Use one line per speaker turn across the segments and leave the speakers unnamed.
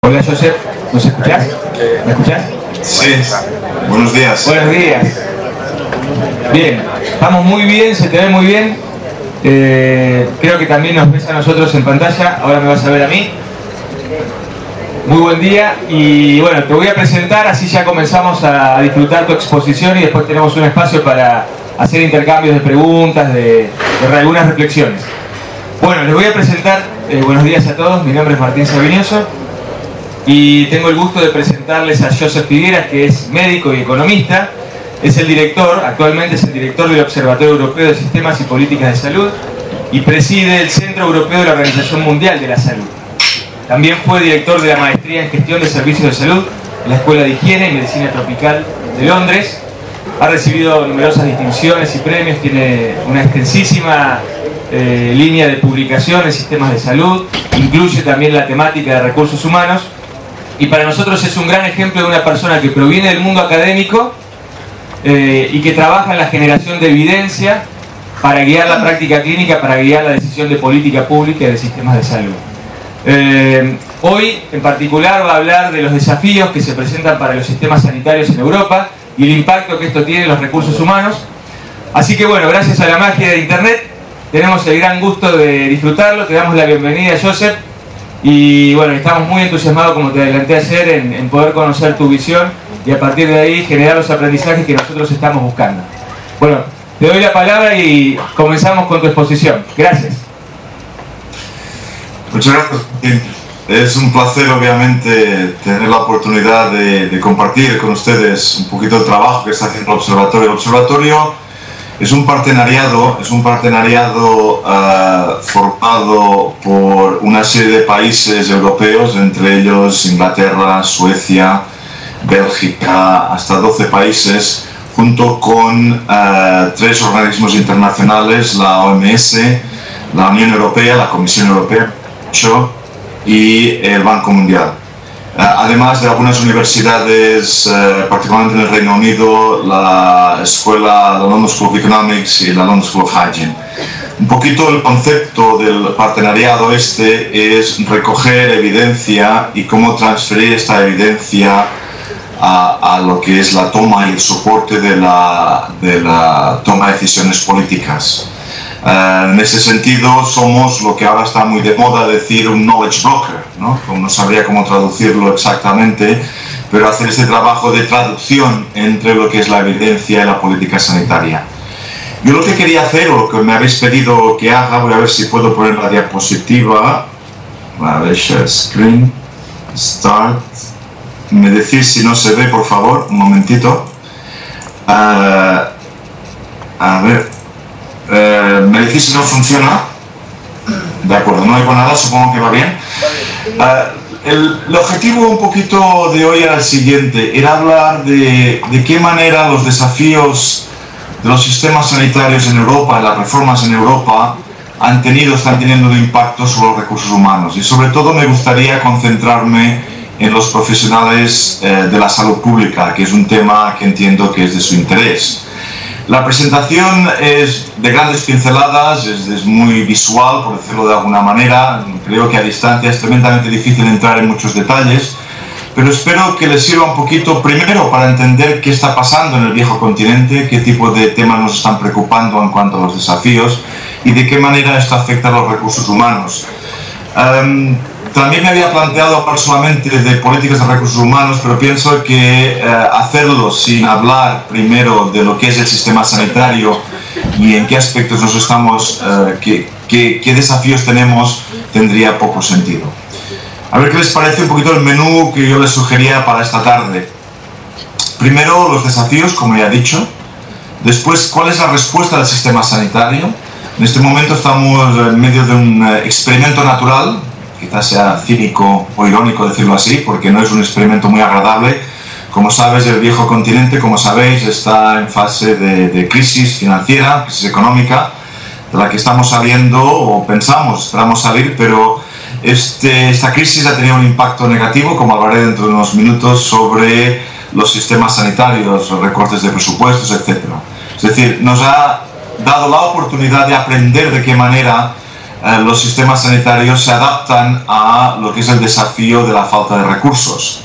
Hola Josep, ¿nos escuchás? ¿Me escuchás?
Sí, buenos días.
Buenos días. Bien, estamos muy bien, se te ve muy bien. Creo que también nos ves a nosotros en pantalla, ahora me vas a ver a mí. Muy buen día y bueno, te voy a presentar, así ya comenzamos a disfrutar tu exposición y después tenemos un espacio para hacer intercambios de preguntas, de algunas reflexiones. Bueno, les voy a presentar, buenos días a todos, mi nombre es Martín Sabinioso y tengo el gusto de presentarles a Josep Figueras, que es médico y economista, es el director, actualmente es el director del Observatorio Europeo de Sistemas y Políticas de Salud y preside el Centro Europeo de la Organización Mundial de la Salud. También fue director de la Maestría en Gestión de Servicios de Salud en la Escuela de Higiene y Medicina Tropical de Londres. Ha recibido numerosas distinciones y premios, tiene una extensísima línea de publicación en sistemas de salud, incluye también la temática de recursos humanos y para nosotros es un gran ejemplo de una persona que proviene del mundo académico y que trabaja en la generación de evidencia para guiar la práctica clínica, para guiar la decisión de política pública de sistemas de salud. Hoy en particular va a hablar de los desafíos que se presentan para los sistemas sanitarios en Europa y el impacto que esto tiene en los recursos humanos. Así que bueno, gracias a la magia de Internet tenemos el gran gusto de disfrutarlo, te damos la bienvenida, Josep, y bueno, estamos muy entusiasmados, como te adelanté ayer, en poder conocer tu visión y a partir de ahí generar los aprendizajes que nosotros estamos buscando. Bueno, te doy la palabra y comenzamos con tu exposición. Gracias.
Muchas gracias, Martín. Es un placer, obviamente, tener la oportunidad de compartir con ustedes un poquito el trabajo que está haciendo el Observatorio. El Observatorio es un partenariado formado por una serie de países europeos, entre ellos Inglaterra, Suecia, Bélgica, hasta 12 países, junto con 3 organismos internacionales, la OMS, la Unión Europea, la Comisión Europea y el Banco Mundial. Además de algunas universidades, particularmente en el Reino Unido, la London School of Economics y la London School of Hygiene. Un poquito el concepto del partenariado este es recoger evidencia y cómo transferir esta evidencia a lo que es la toma y el soporte de la toma de decisiones políticas. En ese sentido somos lo que ahora está muy de moda decir un knowledge broker, ¿no? No sabría cómo traducirlo exactamente, pero hacer este trabajo de traducción entre lo que es la evidencia y la política sanitaria. Yo lo que quería hacer, o lo que me habéis pedido que haga, voy a ver si puedo poner la diapositiva. A ver, share screen, start. Me decís si no se ve, por favor, un momentito. A ver. Me decís si no funciona. De acuerdo, no digo nada, supongo que va bien. El objetivo un poquito de hoy era el siguiente, era hablar de qué manera los desafíos de los sistemas sanitarios en Europa, las reformas en Europa, están teniendo un impacto sobre los recursos humanos. Y sobre todo me gustaría concentrarme en los profesionales de la salud pública, que es un tema que entiendo que es de su interés. La presentación es de grandes pinceladas, es muy visual, por decirlo de alguna manera. Creo que a distancia es tremendamente difícil entrar en muchos detalles, pero espero que les sirva un poquito, primero, para entender qué está pasando en el viejo continente, qué tipo de temas nos están preocupando en cuanto a los desafíos y de qué manera esto afecta a los recursos humanos. También me había planteado hablar solamente de políticas de recursos humanos, pero pienso que hacerlo sin hablar primero de lo que es el sistema sanitario y en qué aspectos nos estamos, qué desafíos tenemos, tendría poco sentido. A ver qué les parece un poquito el menú que yo les sugería para esta tarde. Primero, los desafíos, como ya he dicho. Después, ¿cuál es la respuesta del sistema sanitario? En este momento estamos en medio de un experimento natural. Quizás sea cínico o irónico decirlo así, porque no es un experimento muy agradable. Como sabes, el viejo continente, como sabéis, está en fase de crisis financiera, crisis económica, de la que estamos saliendo, o esperamos salir, pero esta crisis ha tenido un impacto negativo, como hablaré dentro de unos minutos, sobre los sistemas sanitarios, los recortes de presupuestos, etc. Es decir, nos ha dado la oportunidad de aprender de qué manera los sistemas sanitarios se adaptan a lo que es el desafío de la falta de recursos.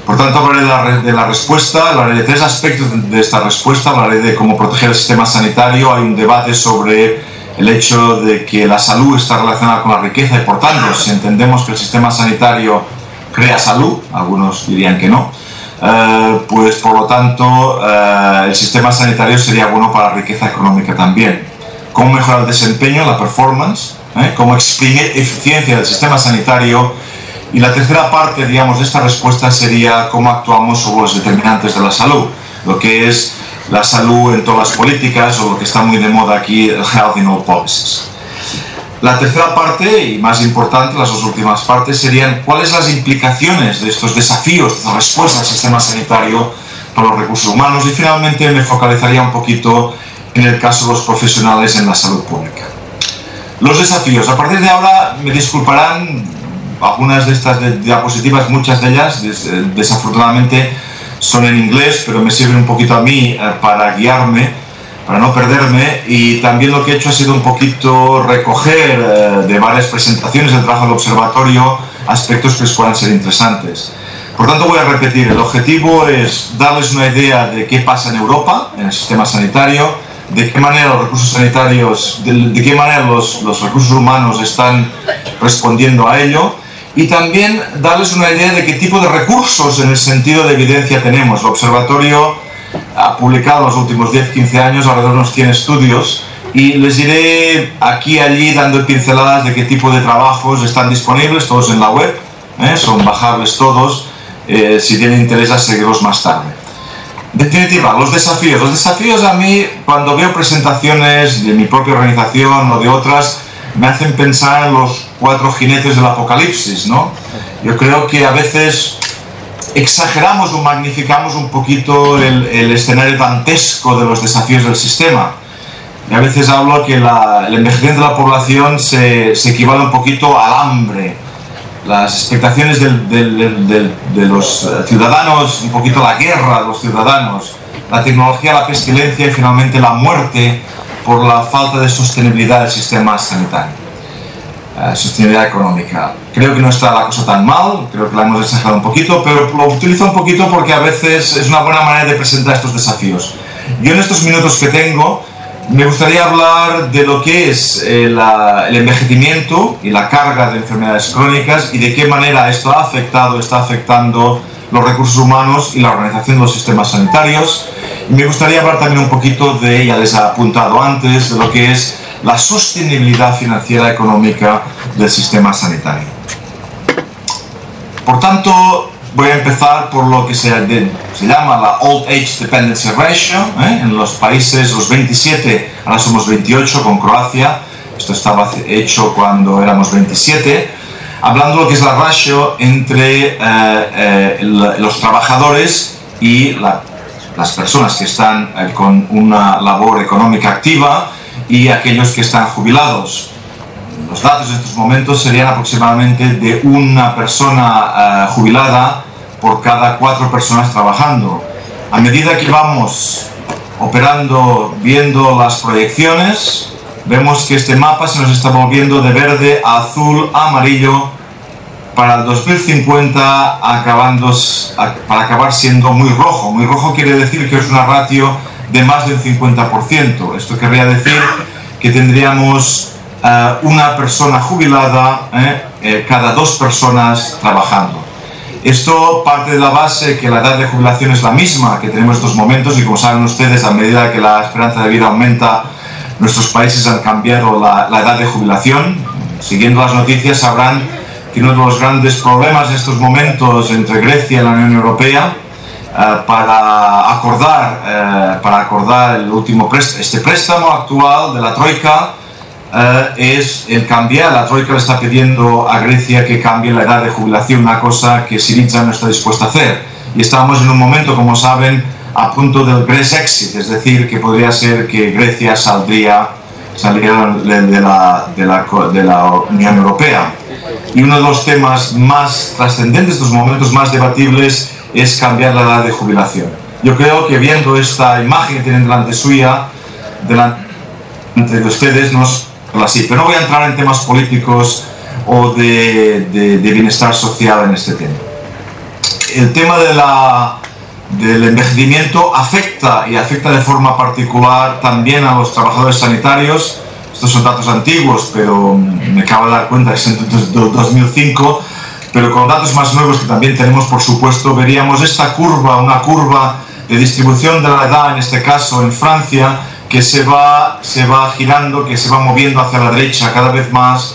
Por tanto, hablaré de la respuesta, hablaré de tres aspectos de esta respuesta, hablaré de cómo proteger el sistema sanitario. Hay un debate sobre el hecho de que la salud está relacionada con la riqueza y, por tanto, si entendemos que el sistema sanitario crea salud, algunos dirían que no, pues por lo tanto el sistema sanitario sería bueno para la riqueza económica también. Cómo mejorar el desempeño, la performance, cómo exprimir eficiencia del sistema sanitario. Y la tercera parte, digamos, de esta respuesta sería cómo actuamos sobre los determinantes de la salud, lo que es la salud en todas las políticas, o lo que está muy de moda aquí, el health in all policies. La tercera parte, y más importante, las dos últimas partes, serían cuáles las implicaciones de estos desafíos, de esta respuesta al sistema sanitario para los recursos humanos, y finalmente me focalizaría un poquito en el caso de los profesionales en la salud pública. Los desafíos. A partir de ahora, me disculparán, algunas de estas diapositivas, muchas de ellas, desafortunadamente, son en inglés, pero me sirven un poquito a mí para guiarme, para no perderme, y también lo que he hecho ha sido un poquito recoger de varias presentaciones del trabajo del observatorio aspectos que les puedan ser interesantes. Por tanto, voy a repetir, el objetivo es darles una idea de qué pasa en Europa, en el sistema sanitario, de qué manera los recursos sanitarios, de qué manera los recursos humanos están respondiendo a ello, y también darles una idea de qué tipo de recursos en el sentido de evidencia tenemos. El observatorio ha publicado en los últimos 10-15 años alrededor de unos 100 estudios, y les iré aquí y allí dando pinceladas de qué tipo de trabajos están disponibles, todos en la web, son bajables todos, si tienen interés a seguirlos más tarde. En definitiva, los desafíos. Los desafíos, a mí, cuando veo presentaciones de mi propia organización o de otras, me hacen pensar en los 4 jinetes del apocalipsis, ¿no? Yo creo que a veces exageramos o magnificamos un poquito el escenario dantesco de los desafíos del sistema. Y a veces hablo que el envejecimiento de la población se equivale un poquito al hambre. Las expectaciones de los ciudadanos, un poquito la guerra de los ciudadanos, la tecnología, la pestilencia y finalmente la muerte por la falta de sostenibilidad del sistema sanitario, sostenibilidad económica. Creo que no está la cosa tan mal, creo que la hemos exagerado un poquito, pero lo utilizo un poquito porque a veces es una buena manera de presentar estos desafíos. Yo en estos minutos que tengo me gustaría hablar de lo que es el envejecimiento y la carga de enfermedades crónicas y de qué manera esto ha afectado, está afectando los recursos humanos y la organización de los sistemas sanitarios. Y me gustaría hablar también un poquito de, ya les he apuntado antes, de lo que es la sostenibilidad financiera económica del sistema sanitario. Por tanto, voy a empezar por lo que se llama la Old Age Dependency Ratio. En los países, los 27, ahora somos 28 con Croacia, esto estaba hecho cuando éramos 27, hablando de lo que es la ratio entre los trabajadores y las personas que están con una labor económica activa y aquellos que están jubilados. Los datos en estos momentos serían aproximadamente de una persona jubilada por cada 4 personas trabajando. A medida que vamos operando, viendo las proyecciones, vemos que este mapa se nos está volviendo de verde a azul, a amarillo, para el 2050 para acabar siendo muy rojo. Muy rojo quiere decir que es una ratio de más del 50%. Esto querría decir que tendríamos una persona jubilada cada 2 personas trabajando. Esto parte de la base que la edad de jubilación es la misma que tenemos en estos momentos, y como saben ustedes, a medida que la esperanza de vida aumenta, nuestros países han cambiado la edad de jubilación. Siguiendo las noticias sabrán que uno de los grandes problemas en estos momentos entre Grecia y la Unión Europea para acordar el último préstamo actual de la Troika es el cambiar. La Troika le está pidiendo a Grecia que cambie la edad de jubilación, una cosa que Syriza no está dispuesta a hacer. Y estamos en un momento, como saben, a punto del Grexit, es decir, que podría ser que Grecia saldría de la Unión Europea. Y uno de los temas más trascendentes, estos momentos más debatibles, es cambiar la edad de jubilación. Yo creo que viendo esta imagen que tienen delante suya, delante de ustedes, nos así. Pero no voy a entrar en temas políticos o de bienestar social en este tema. El tema del envejecimiento afecta de forma particular también a los trabajadores sanitarios. Estos son datos antiguos, pero me acabo de dar cuenta que es en 2005, pero con datos más nuevos que también tenemos, por supuesto, veríamos esta curva, una curva de distribución de la edad, en este caso en Francia, que se va girando, que se va moviendo hacia la derecha cada vez más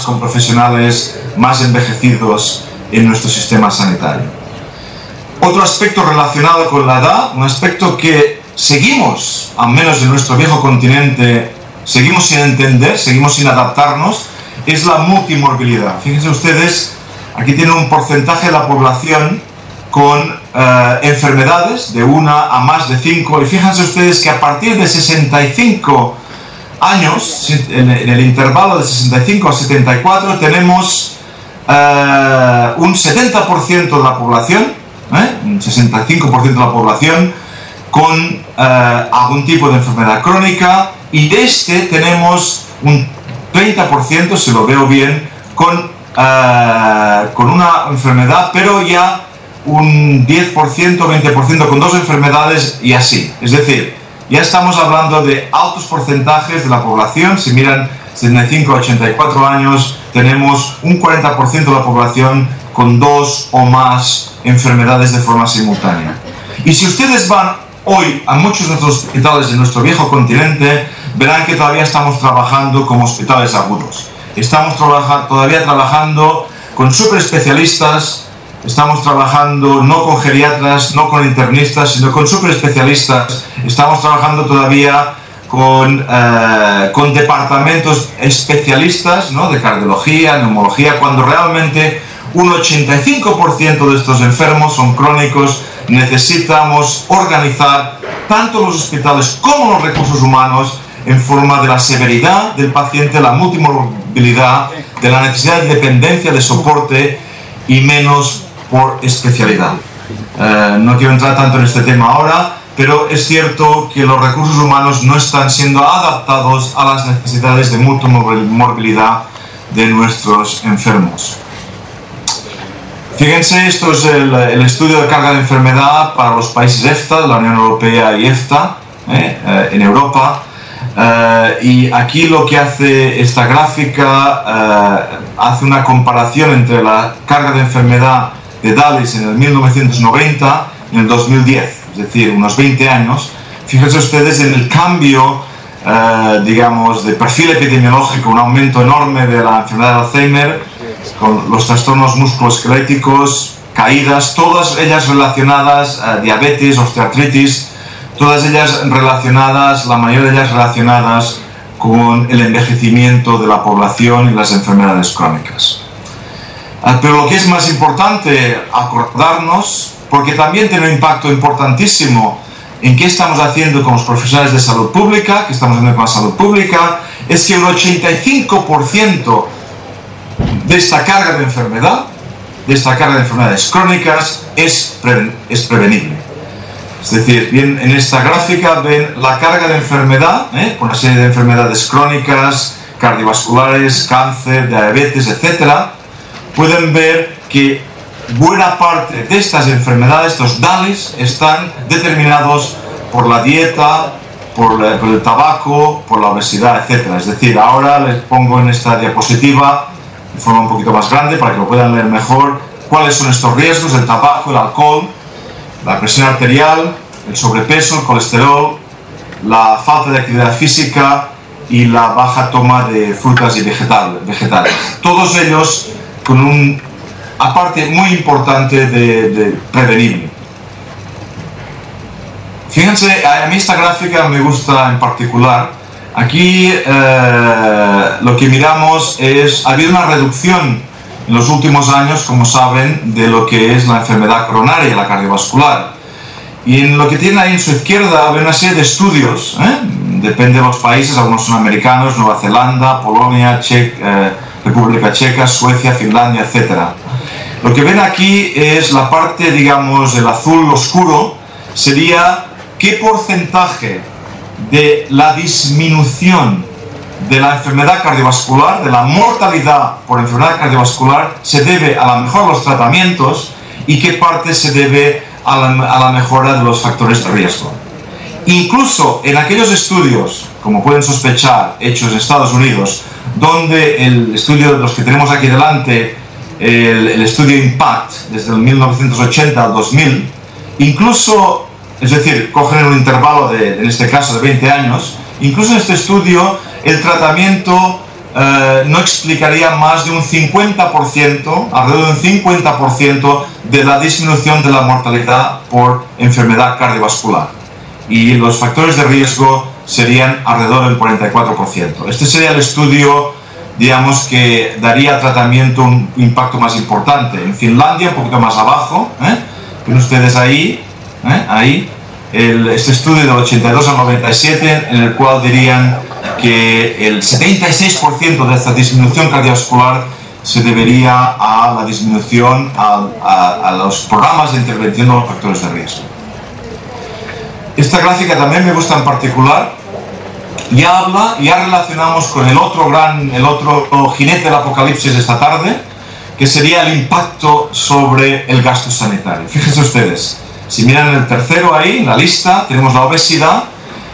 con profesionales más envejecidos en nuestro sistema sanitario. Otro aspecto relacionado con la edad, un aspecto que seguimos, al menos en nuestro viejo continente, seguimos sin entender, seguimos sin adaptarnos, es la multimorbilidad. Fíjense ustedes, aquí tienen un porcentaje de la población con enfermedades de 1 a más de 5, y fíjense ustedes que a partir de 65 años, en el intervalo de 65 a 74, tenemos un 70% de la población, un 65% de la población con algún tipo de enfermedad crónica, y de este tenemos un 30%, si lo veo bien, con una enfermedad, pero ya un 10%, 20% con 2 enfermedades y así. Es decir, ya estamos hablando de altos porcentajes de la población. Si miran 75 a 84 años, tenemos un 40% de la población con 2 o más enfermedades de forma simultánea. Y si ustedes van hoy a muchos de nuestros hospitales de nuestro viejo continente, verán que todavía estamos trabajando como hospitales agudos. Estamos todavía trabajando con superespecialistas, estamos trabajando no con geriatras, no con internistas, sino con superespecialistas. Estamos trabajando todavía con departamentos especialistas, ¿no?, de cardiología, neumología, cuando realmente un 85% de estos enfermos son crónicos. Necesitamos organizar tanto los hospitales como los recursos humanos en forma de la severidad del paciente, la multimorbilidad, de la necesidad de dependencia de soporte y menos por especialidad. No quiero entrar tanto en este tema ahora, pero es cierto que los recursos humanos no están siendo adaptados a las necesidades de multimorbilidad de nuestros enfermos. Fíjense, esto es el estudio de carga de enfermedad para los países EFTA, la Unión Europea y EFTA, en Europa. Y aquí lo que hace esta gráfica, hace una comparación entre la carga de enfermedad de DALIS en el 1990 y en el 2010, es decir, unos 20 años. Fíjense ustedes en el cambio, digamos, de perfil epidemiológico, un aumento enorme de la enfermedad de Alzheimer, con los trastornos musculoesqueléticos, caídas, todas ellas relacionadas, diabetes, osteoartritis, todas ellas relacionadas, la mayoría de ellas relacionadas con el envejecimiento de la población y las enfermedades crónicas. Pero lo que es más importante acordarnos, porque también tiene un impacto importantísimo en qué estamos haciendo con los profesionales de salud pública, qué estamos haciendo con la salud pública, es que un 85% de esta carga de enfermedad, de esta carga de enfermedades crónicas, es prevenible. Es decir, bien, en esta gráfica ven la carga de enfermedad, con una serie de enfermedades crónicas, cardiovasculares, cáncer, diabetes, etc. Pueden ver que buena parte de estas enfermedades, estos DALIs, están determinados por la dieta, por el tabaco, por la obesidad, etc. Es decir, ahora les pongo en esta diapositiva de forma un poquito más grande para que lo puedan leer mejor cuáles son estos riesgos: el tabaco, el alcohol, la presión arterial, el sobrepeso, el colesterol, la falta de actividad física y la baja toma de frutas y vegetales. Todos ellos con una parte muy importante de prevenible. Fíjense, a mí esta gráfica me gusta en particular. Aquí lo que miramos es, ha habido una reducción en los últimos años, como saben, de lo que es la enfermedad coronaria, la cardiovascular. Y en lo que tienen ahí en su izquierda, ven una serie de estudios, depende de los países, algunos son americanos, Nueva Zelanda, Polonia, República Checa, Suecia, Finlandia, etc. Lo que ven aquí es la parte, digamos, del azul oscuro, sería qué porcentaje de la disminución de la enfermedad cardiovascular, de la mortalidad por enfermedad cardiovascular, se debe a la mejora de los tratamientos y qué parte se debe a la mejora de los factores de riesgo. Incluso en aquellos estudios, como pueden sospechar, hechos en Estados Unidos, donde el estudio de los que tenemos aquí delante, el estudio IMPACT, desde el 1980 al 2000, incluso, es decir, cogen un intervalo en este caso de 20 años, incluso en este estudio el tratamiento no explicaría más de un 50%, alrededor de un 50% de la disminución de la mortalidad por enfermedad cardiovascular. Y los factores de riesgo serían alrededor del 44%. Este sería el estudio, digamos, que daría tratamiento un impacto más importante. En Finlandia, un poquito más abajo, ven ustedes ahí, este estudio del 82 al 97, en el cual dirían que el 76% de esta disminución cardiovascular se debería a la disminución, a los programas de intervención de los factores de riesgo. Esta gráfica también me gusta en particular. Ya relacionamos con el otro jinete del apocalipsis de esta tarde, que sería el impacto sobre el gasto sanitario. Fíjense ustedes, si miran el tercero ahí, en la lista, tenemos la obesidad.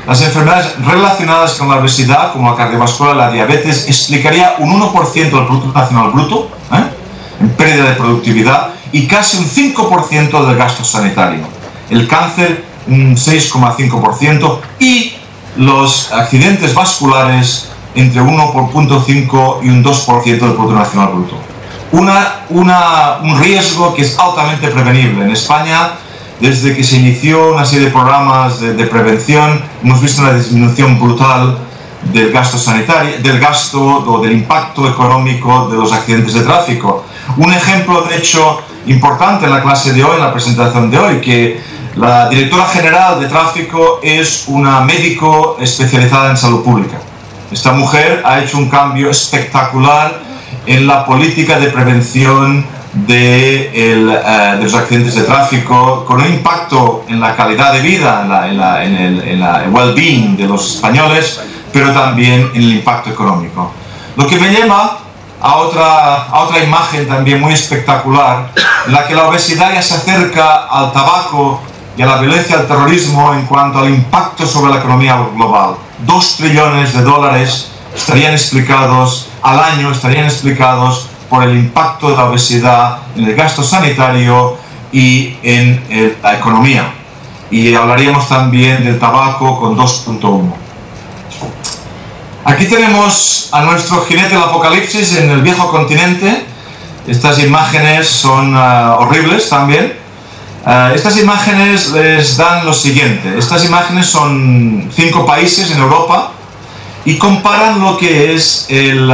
Las enfermedades relacionadas con la obesidad, como la cardiovascular, la diabetes, explicaría un 1% del Producto Nacional Bruto, en pérdida de productividad, y casi un 5% del gasto sanitario. El cáncer, un 6,5%, y los accidentes vasculares entre 1,5 y un 2% del Producto Nacional Bruto. Un riesgo que es altamente prevenible. En España, desde que se inició una serie de programas de prevención, hemos visto una disminución brutal del gasto sanitario, del impacto económico de los accidentes de tráfico. Un ejemplo, de hecho, importante en la clase de hoy, en la presentación de hoy, que la directora general de tráfico es una médico especializada en salud pública. Esta mujer ha hecho un cambio espectacular en la política de prevención de los accidentes de tráfico, con un impacto en la calidad de vida, en el well-being de los españoles, pero también en el impacto económico. Lo que me lleva a otra imagen también muy espectacular, en la que la obesidad ya se acerca al tabaco y a la violencia al terrorismo en cuanto al impacto sobre la economía global. 2 trillones de dólares estarían explicados al año, por el impacto de la obesidad en el gasto sanitario y en la economía. Y hablaríamos también del tabaco con 2,1. Aquí tenemos a nuestro jinete del apocalipsis en el viejo continente. Estas imágenes son horribles también. Estas imágenes les dan lo siguiente. Estas imágenes son 5 países en Europa y comparan lo que es el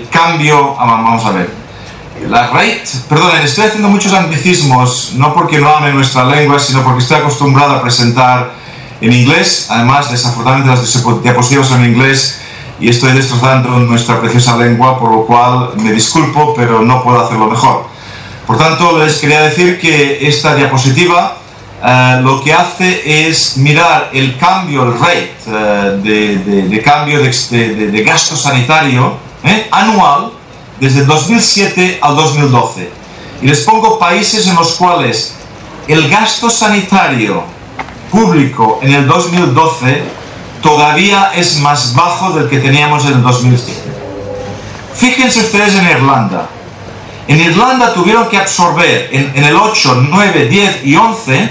cambio. Vamos a ver. Perdonen, estoy haciendo muchos anglicismos, no porque no ame nuestra lengua, sino porque estoy acostumbrado a presentar en inglés. Además, desafortunadamente las diapositivas son en inglés y estoy destrozando nuestra preciosa lengua, por lo cual me disculpo, pero no puedo hacerlo mejor. Por tanto, les quería decir que esta diapositiva lo que hace es mirar el cambio, el rate de cambio de gasto sanitario anual desde el 2007 al 2012. Y les pongo países en los cuales el gasto sanitario público en el 2012 todavía es más bajo del que teníamos en el 2007. Fíjense ustedes en Irlanda. En Irlanda tuvieron que absorber en el 8, 9, 10 y 11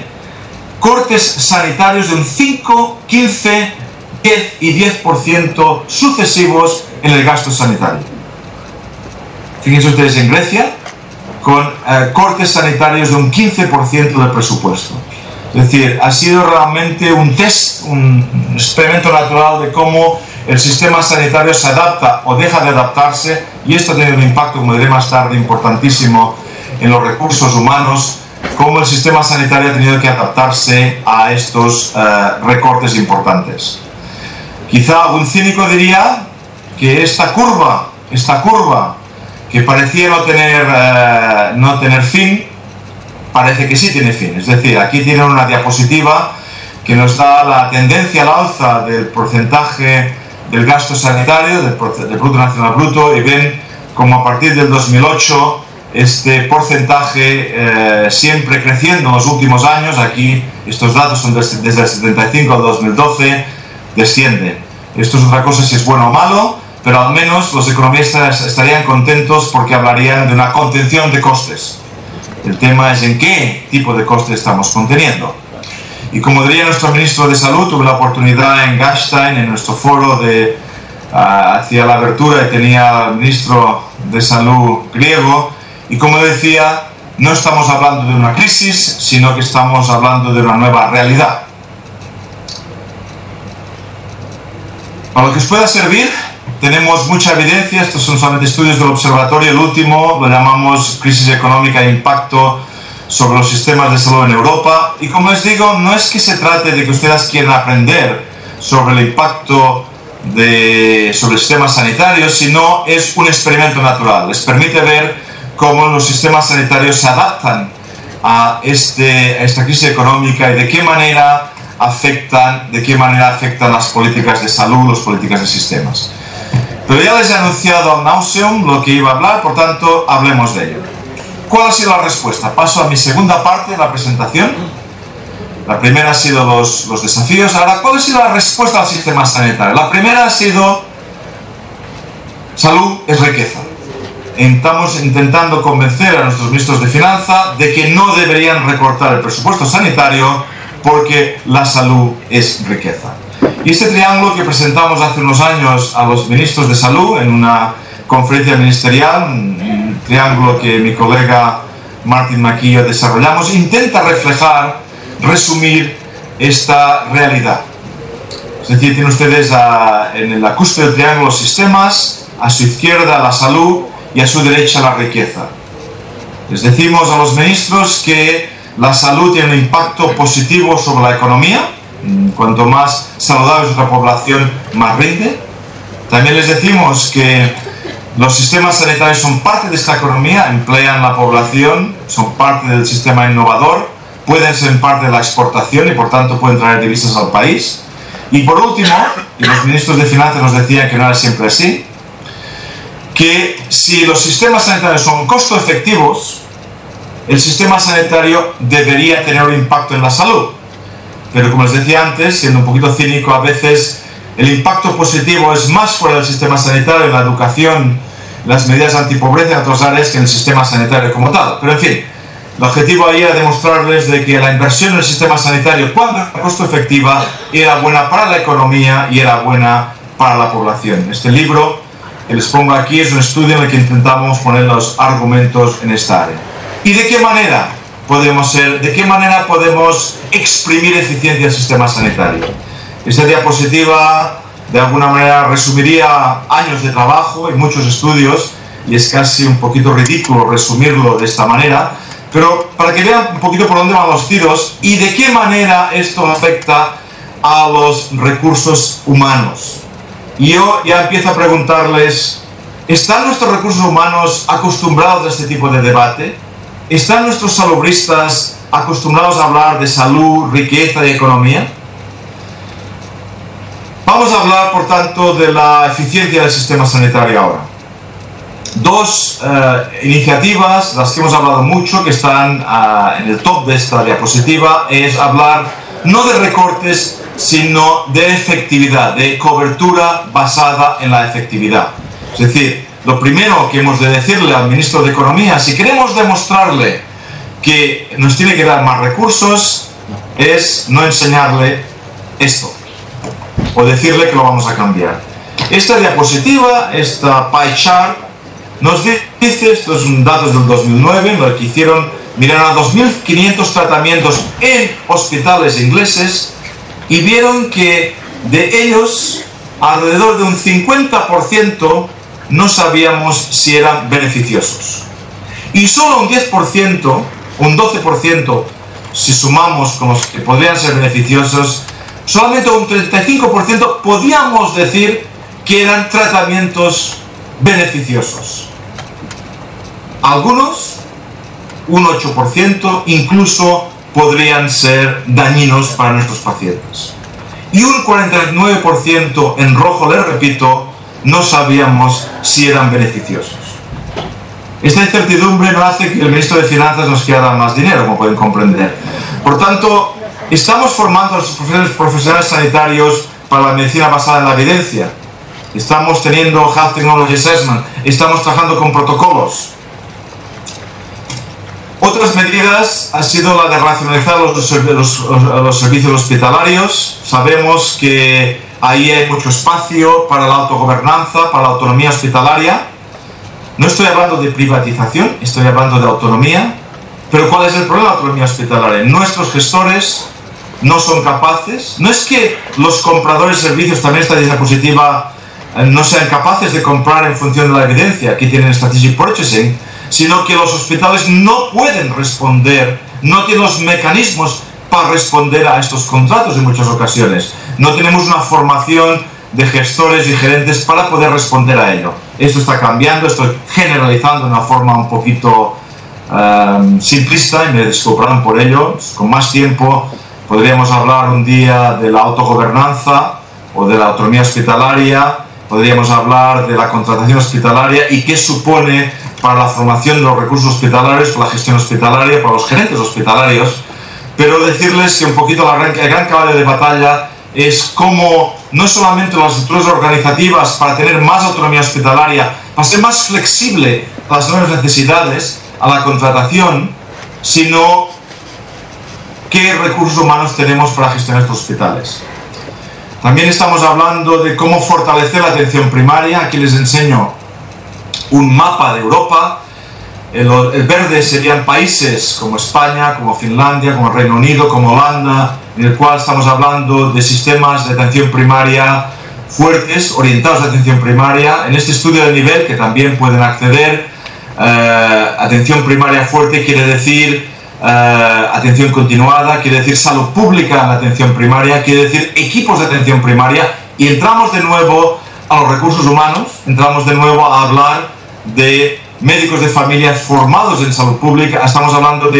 cortes sanitarios de un 5, 15, 10 y 10% sucesivos en el gasto sanitario. Fíjense ustedes en Grecia, con cortes sanitarios de un 15% del presupuesto. Es decir, ha sido realmente un test, un experimento natural de cómo el sistema sanitario se adapta o deja de adaptarse, y esto ha tenido un impacto, como diré más tarde, importantísimo en los recursos humanos, cómo el sistema sanitario ha tenido que adaptarse a estos recortes importantes. Quizá algún cínico diría que esta curva que parecía no tener fin, parece que sí tiene fin. Es decir, aquí tienen una diapositiva que nos da la tendencia al alza del porcentaje del gasto sanitario, del Producto Nacional Bruto, y ven como a partir del 2008 este porcentaje siempre creciendo en los últimos años. Aquí estos datos son desde el 75 al 2012, desciende. Esto es otra cosa si es bueno o malo, pero al menos los economistas estarían contentos porque hablarían de una contención de costes. El tema es en qué tipo de costes estamos conteniendo. Y como diría nuestro ministro de Salud, tuve la oportunidad en Gastein, en nuestro foro hacia la abertura, y tenía al ministro de Salud griego, y como decía, no estamos hablando de una crisis, sino que estamos hablando de una nueva realidad. Para lo que os pueda servir, tenemos mucha evidencia. Estos son solamente estudios del observatorio. El último lo llamamos crisis económica e impacto sobre los sistemas de salud en Europa. Y como les digo, no es que se trate de que ustedes quieran aprender sobre el impacto sobre el sistema sanitario, sino es un experimento natural. Les permite ver cómo los sistemas sanitarios se adaptan a esta crisis económica y de qué manera afectan las políticas de salud, las políticas de sistemas. Pero ya les he anunciado al nauseam lo que iba a hablar, por tanto, hablemos de ello. ¿Cuál ha sido la respuesta? Paso a mi segunda parte de la presentación. La primera ha sido los desafíos. Ahora, ¿cuál ha sido la respuesta al sistema sanitario? La primera ha sido: salud es riqueza. Estamos intentando convencer a nuestros ministros de Finanzas de que no deberían recortar el presupuesto sanitario porque la salud es riqueza. Y este triángulo que presentamos hace unos años a los ministros de Salud en una conferencia ministerial, un triángulo que mi colega Martin McKee y yo desarrollamos, intenta resumir esta realidad. Es decir, tienen ustedes en la cúspide del triángulo los sistemas, a su izquierda la salud y a su derecha la riqueza. Les decimos a los ministros que la salud tiene un impacto positivo sobre la economía. Cuanto más saludable es nuestra población, más rinde. También les decimos que los sistemas sanitarios son parte de esta economía, emplean la población, son parte del sistema innovador, pueden ser parte de la exportación y por tanto pueden traer divisas al país. Y por último, y los ministros de Finanzas nos decían que no era siempre así, que si los sistemas sanitarios son costo efectivos, el sistema sanitario debería tener un impacto en la salud. Pero como les decía antes, siendo un poquito cínico, a veces el impacto positivo es más fuera del sistema sanitario, en la educación, las medidas antipobreza en otras áreas, que en el sistema sanitario como tal. Pero en fin, el objetivo ahí era demostrarles de que la inversión en el sistema sanitario, cuando era costo efectiva, era buena para la economía y era buena para la población. Este libro que les pongo aquí es un estudio en el que intentamos poner los argumentos en esta área. ¿Y de qué manera podemos exprimir eficiencia al sistema sanitario? Esta diapositiva de alguna manera resumiría años de trabajo y muchos estudios, y es casi un poquito ridículo resumirlo de esta manera, pero para que vean un poquito por dónde van los tiros y de qué manera esto afecta a los recursos humanos. Y yo ya empiezo a preguntarles, ¿están nuestros recursos humanos acostumbrados a este tipo de debate? ¿Están nuestros salubristas acostumbrados a hablar de salud, riqueza y economía? Vamos a hablar, por tanto, de la eficiencia del sistema sanitario ahora. Dos iniciativas, las que hemos hablado mucho, que están en el top de esta diapositiva, es hablar no de recortes, sino de efectividad, de cobertura basada en la efectividad. Es decir, lo primero que hemos de decirle al ministro de Economía, si queremos demostrarle que nos tiene que dar más recursos, es no enseñarle esto, o decirle que lo vamos a cambiar. Esta diapositiva, esta pie chart, nos dice, estos son datos del 2009, lo que hicieron, miraron a 2.500 tratamientos en hospitales ingleses y vieron que de ellos, alrededor de un 50% no sabíamos si eran beneficiosos. Y solo un 10%, un 12%, si sumamos con los que podrían ser beneficiosos, solamente un 35% podíamos decir que eran tratamientos beneficiosos. Algunos, un 8%, incluso podrían ser dañinos para nuestros pacientes. Y un 49% en rojo, les repito, no sabíamos si eran beneficiosos. Esta incertidumbre no hace que el ministro de Finanzas nos quiera dar más dinero, como pueden comprender. Por tanto, estamos formando a los profesionales sanitarios para la medicina basada en la evidencia. Estamos teniendo Health Technology Assessment, estamos trabajando con protocolos. Otras medidas ha sido la de racionalizar los servicios hospitalarios. Sabemos que ahí hay mucho espacio para la autogobernanza, para la autonomía hospitalaria. No estoy hablando de privatización, estoy hablando de autonomía. Pero ¿cuál es el problema de la autonomía hospitalaria? Nuestros gestores no son capaces. No es que los compradores de servicios, también esta diapositiva, no sean capaces de comprar en función de la evidencia, aquí tienen Strategic Purchasing, sino que los hospitales no pueden responder, no tienen los mecanismos para responder a estos contratos en muchas ocasiones. No tenemos una formación de gestores y gerentes para poder responder a ello. Esto está cambiando, estoy generalizando de una forma un poquito simplista y me disculparán por ello. Con más tiempo podríamos hablar un día de la autogobernanza o de la autonomía hospitalaria, podríamos hablar de la contratación hospitalaria y qué supone para la formación de los recursos hospitalarios, para la gestión hospitalaria, para los gerentes hospitalarios, pero decirles que un poquito el gran caballo de batalla es cómo no solamente las estructuras organizativas para tener más autonomía hospitalaria, para ser más flexible a las nuevas necesidades, a la contratación, sino qué recursos humanos tenemos para gestionar estos hospitales. También estamos hablando de cómo fortalecer la atención primaria. Aquí les enseño un mapa de Europa. El verde serían países como España, como Finlandia, como Reino Unido, como Holanda, en el cual estamos hablando de sistemas de atención primaria fuertes, orientados a atención primaria. En este estudio de nivel, que también pueden acceder, atención primaria fuerte quiere decir atención continuada, quiere decir salud pública en la atención primaria, quiere decir equipos de atención primaria, y entramos de nuevo a los recursos humanos, entramos de nuevo a hablar de médicos de familia formados en salud pública. Estamos hablando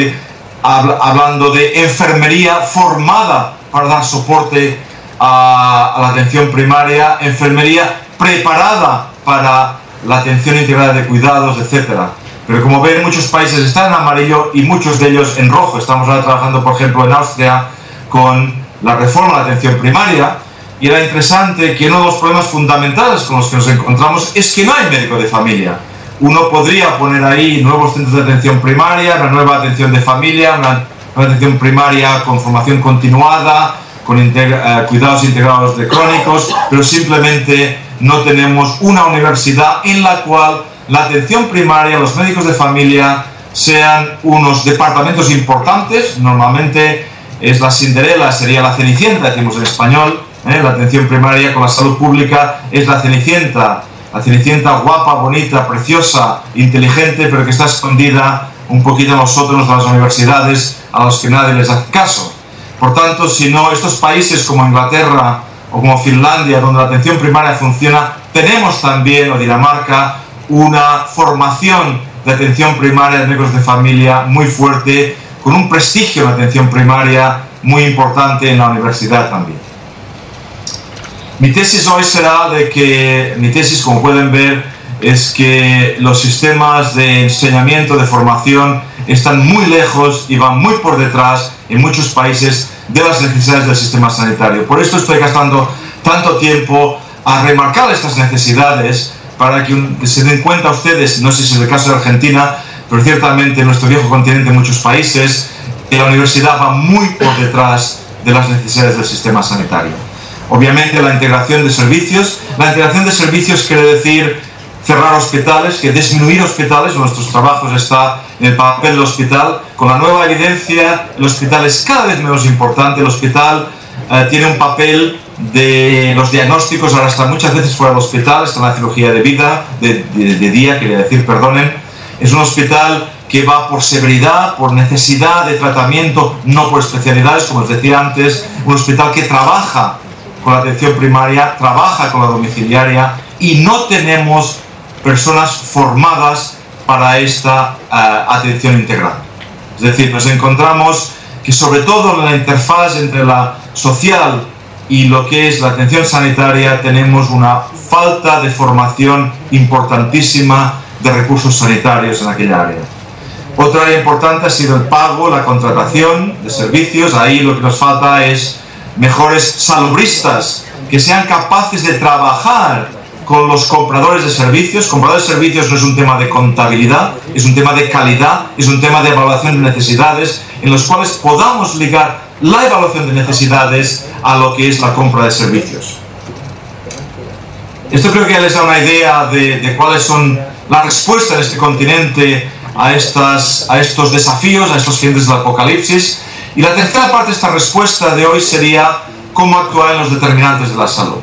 de enfermería formada para dar soporte a la atención primaria, enfermería preparada para la atención integrada de cuidados, etcétera. Pero como ven, muchos países están en amarillo y muchos de ellos en rojo. Estamos ahora trabajando, por ejemplo, en Austria con la reforma de la atención primaria, y era interesante que uno de los problemas fundamentales con los que nos encontramos es que no hay médico de familia. Uno podría poner ahí nuevos centros de atención primaria, una nueva atención de familia, una nueva atención primaria con formación continuada, con cuidados integrados de crónicos, pero simplemente no tenemos una universidad en la cual la atención primaria, los médicos de familia, sean unos departamentos importantes. Normalmente es la Cinderella, sería la Cenicienta, decimos en español, la atención primaria con la salud pública es la Cenicienta guapa, bonita, preciosa, inteligente, pero que está escondida un poquito en los sótanos de las universidades a los que nadie les hace caso. Por tanto, si no, estos países como Inglaterra o como Finlandia, donde la atención primaria funciona, tenemos también, o Dinamarca, una formación de atención primaria de médicos de familia muy fuerte, con un prestigio en la atención primaria muy importante en la universidad también. Mi tesis hoy será de que, mi tesis, como pueden ver, es que los sistemas de enseñamiento, de formación, están muy lejos y van muy por detrás en muchos países de las necesidades del sistema sanitario. Por esto estoy gastando tanto tiempo a remarcar estas necesidades, para que se den cuenta ustedes, no sé si es el caso de Argentina, pero ciertamente en nuestro viejo continente, en muchos países, que la universidad va muy por detrás de las necesidades del sistema sanitario. Obviamente la integración de servicios quiere decir cerrar hospitales, que disminuir hospitales. Nuestros trabajos está en el papel del hospital. Con la nueva evidencia, el hospital es cada vez menos importante. El hospital tiene un papel de los diagnósticos, ahora está muchas veces fuera del hospital, está en la cirugía de día, quería decir, perdonen. Es un hospital que va por severidad, por necesidad de tratamiento, no por especialidades, como os decía antes. Un hospital que trabaja con la atención primaria, trabaja con la domiciliaria, y no tenemos personas formadas para esta atención integral. Es decir, nos encontramos que sobre todo en la interfaz entre la social y lo que es la atención sanitaria tenemos una falta de formación importantísima de recursos sanitarios en aquella área. Otra área importante ha sido el pago, la contratación de servicios. Ahí lo que nos falta es mejores salubristas que sean capaces de trabajar con los compradores de servicios. Compradores de servicios no es un tema de contabilidad, es un tema de calidad, es un tema de evaluación de necesidades, en los cuales podamos ligar la evaluación de necesidades a lo que es la compra de servicios. Esto creo que ya les da una idea de cuáles son las respuestas de este continente a estos desafíos, a estos clientes del apocalipsis. Y la tercera parte de esta respuesta de hoy sería cómo actuar en los determinantes de la salud.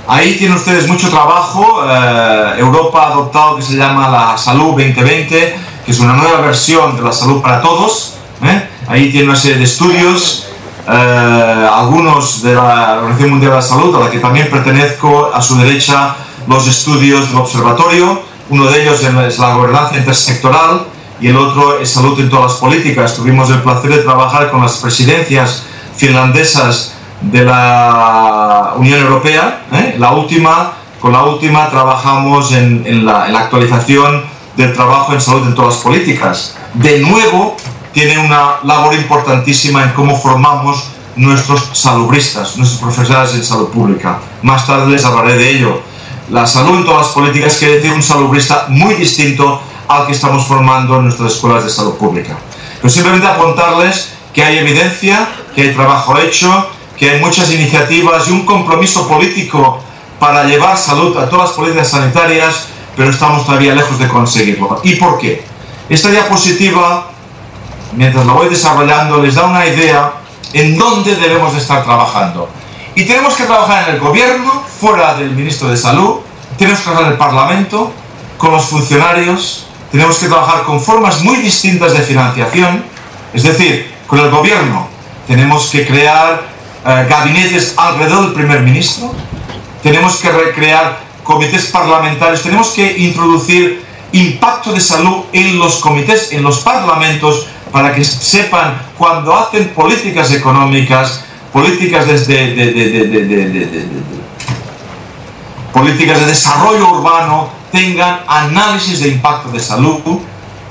Ahí tienen ustedes mucho trabajo. Europa ha adoptado lo que se llama la Salud 2020, que es una nueva versión de la salud para todos. Ahí tiene una serie de estudios, algunos de la Organización Mundial de la Salud, a la que también pertenezco. A su derecha, los estudios del observatorio. Uno de ellos es la gobernanza intersectoral y el otro es salud en todas las políticas. Tuvimos el placer de trabajar con las presidencias finlandesas de la Unión Europea. Con la última trabajamos en la actualización del trabajo en salud en todas las políticas. De nuevo, tiene una labor importantísima en cómo formamos nuestros salubristas, nuestros profesionales en salud pública. Más tarde les hablaré de ello. La salud en todas las políticas quiere decir un salubrista muy distinto al que estamos formando en nuestras escuelas de salud pública. Pero simplemente apuntarles que hay evidencia, que hay trabajo hecho, que hay muchas iniciativas y un compromiso político para llevar salud a todas las políticas sanitarias, pero estamos todavía lejos de conseguirlo. ¿Y por qué? Esta diapositiva, mientras la voy desarrollando, les da una idea en dónde debemos de estar trabajando. Y tenemos que trabajar en el gobierno, fuera del ministro de Salud, tenemos que trabajar en el Parlamento, con los funcionarios, tenemos que trabajar con formas muy distintas de financiación, es decir, con el gobierno tenemos que crear gabinetes alrededor del primer ministro, tenemos que recrear comités parlamentarios, tenemos que introducir impacto de salud en los comités, en los parlamentos, para que sepan cuando hacen políticas económicas, políticas políticas de desarrollo urbano, tengan análisis de impacto de salud.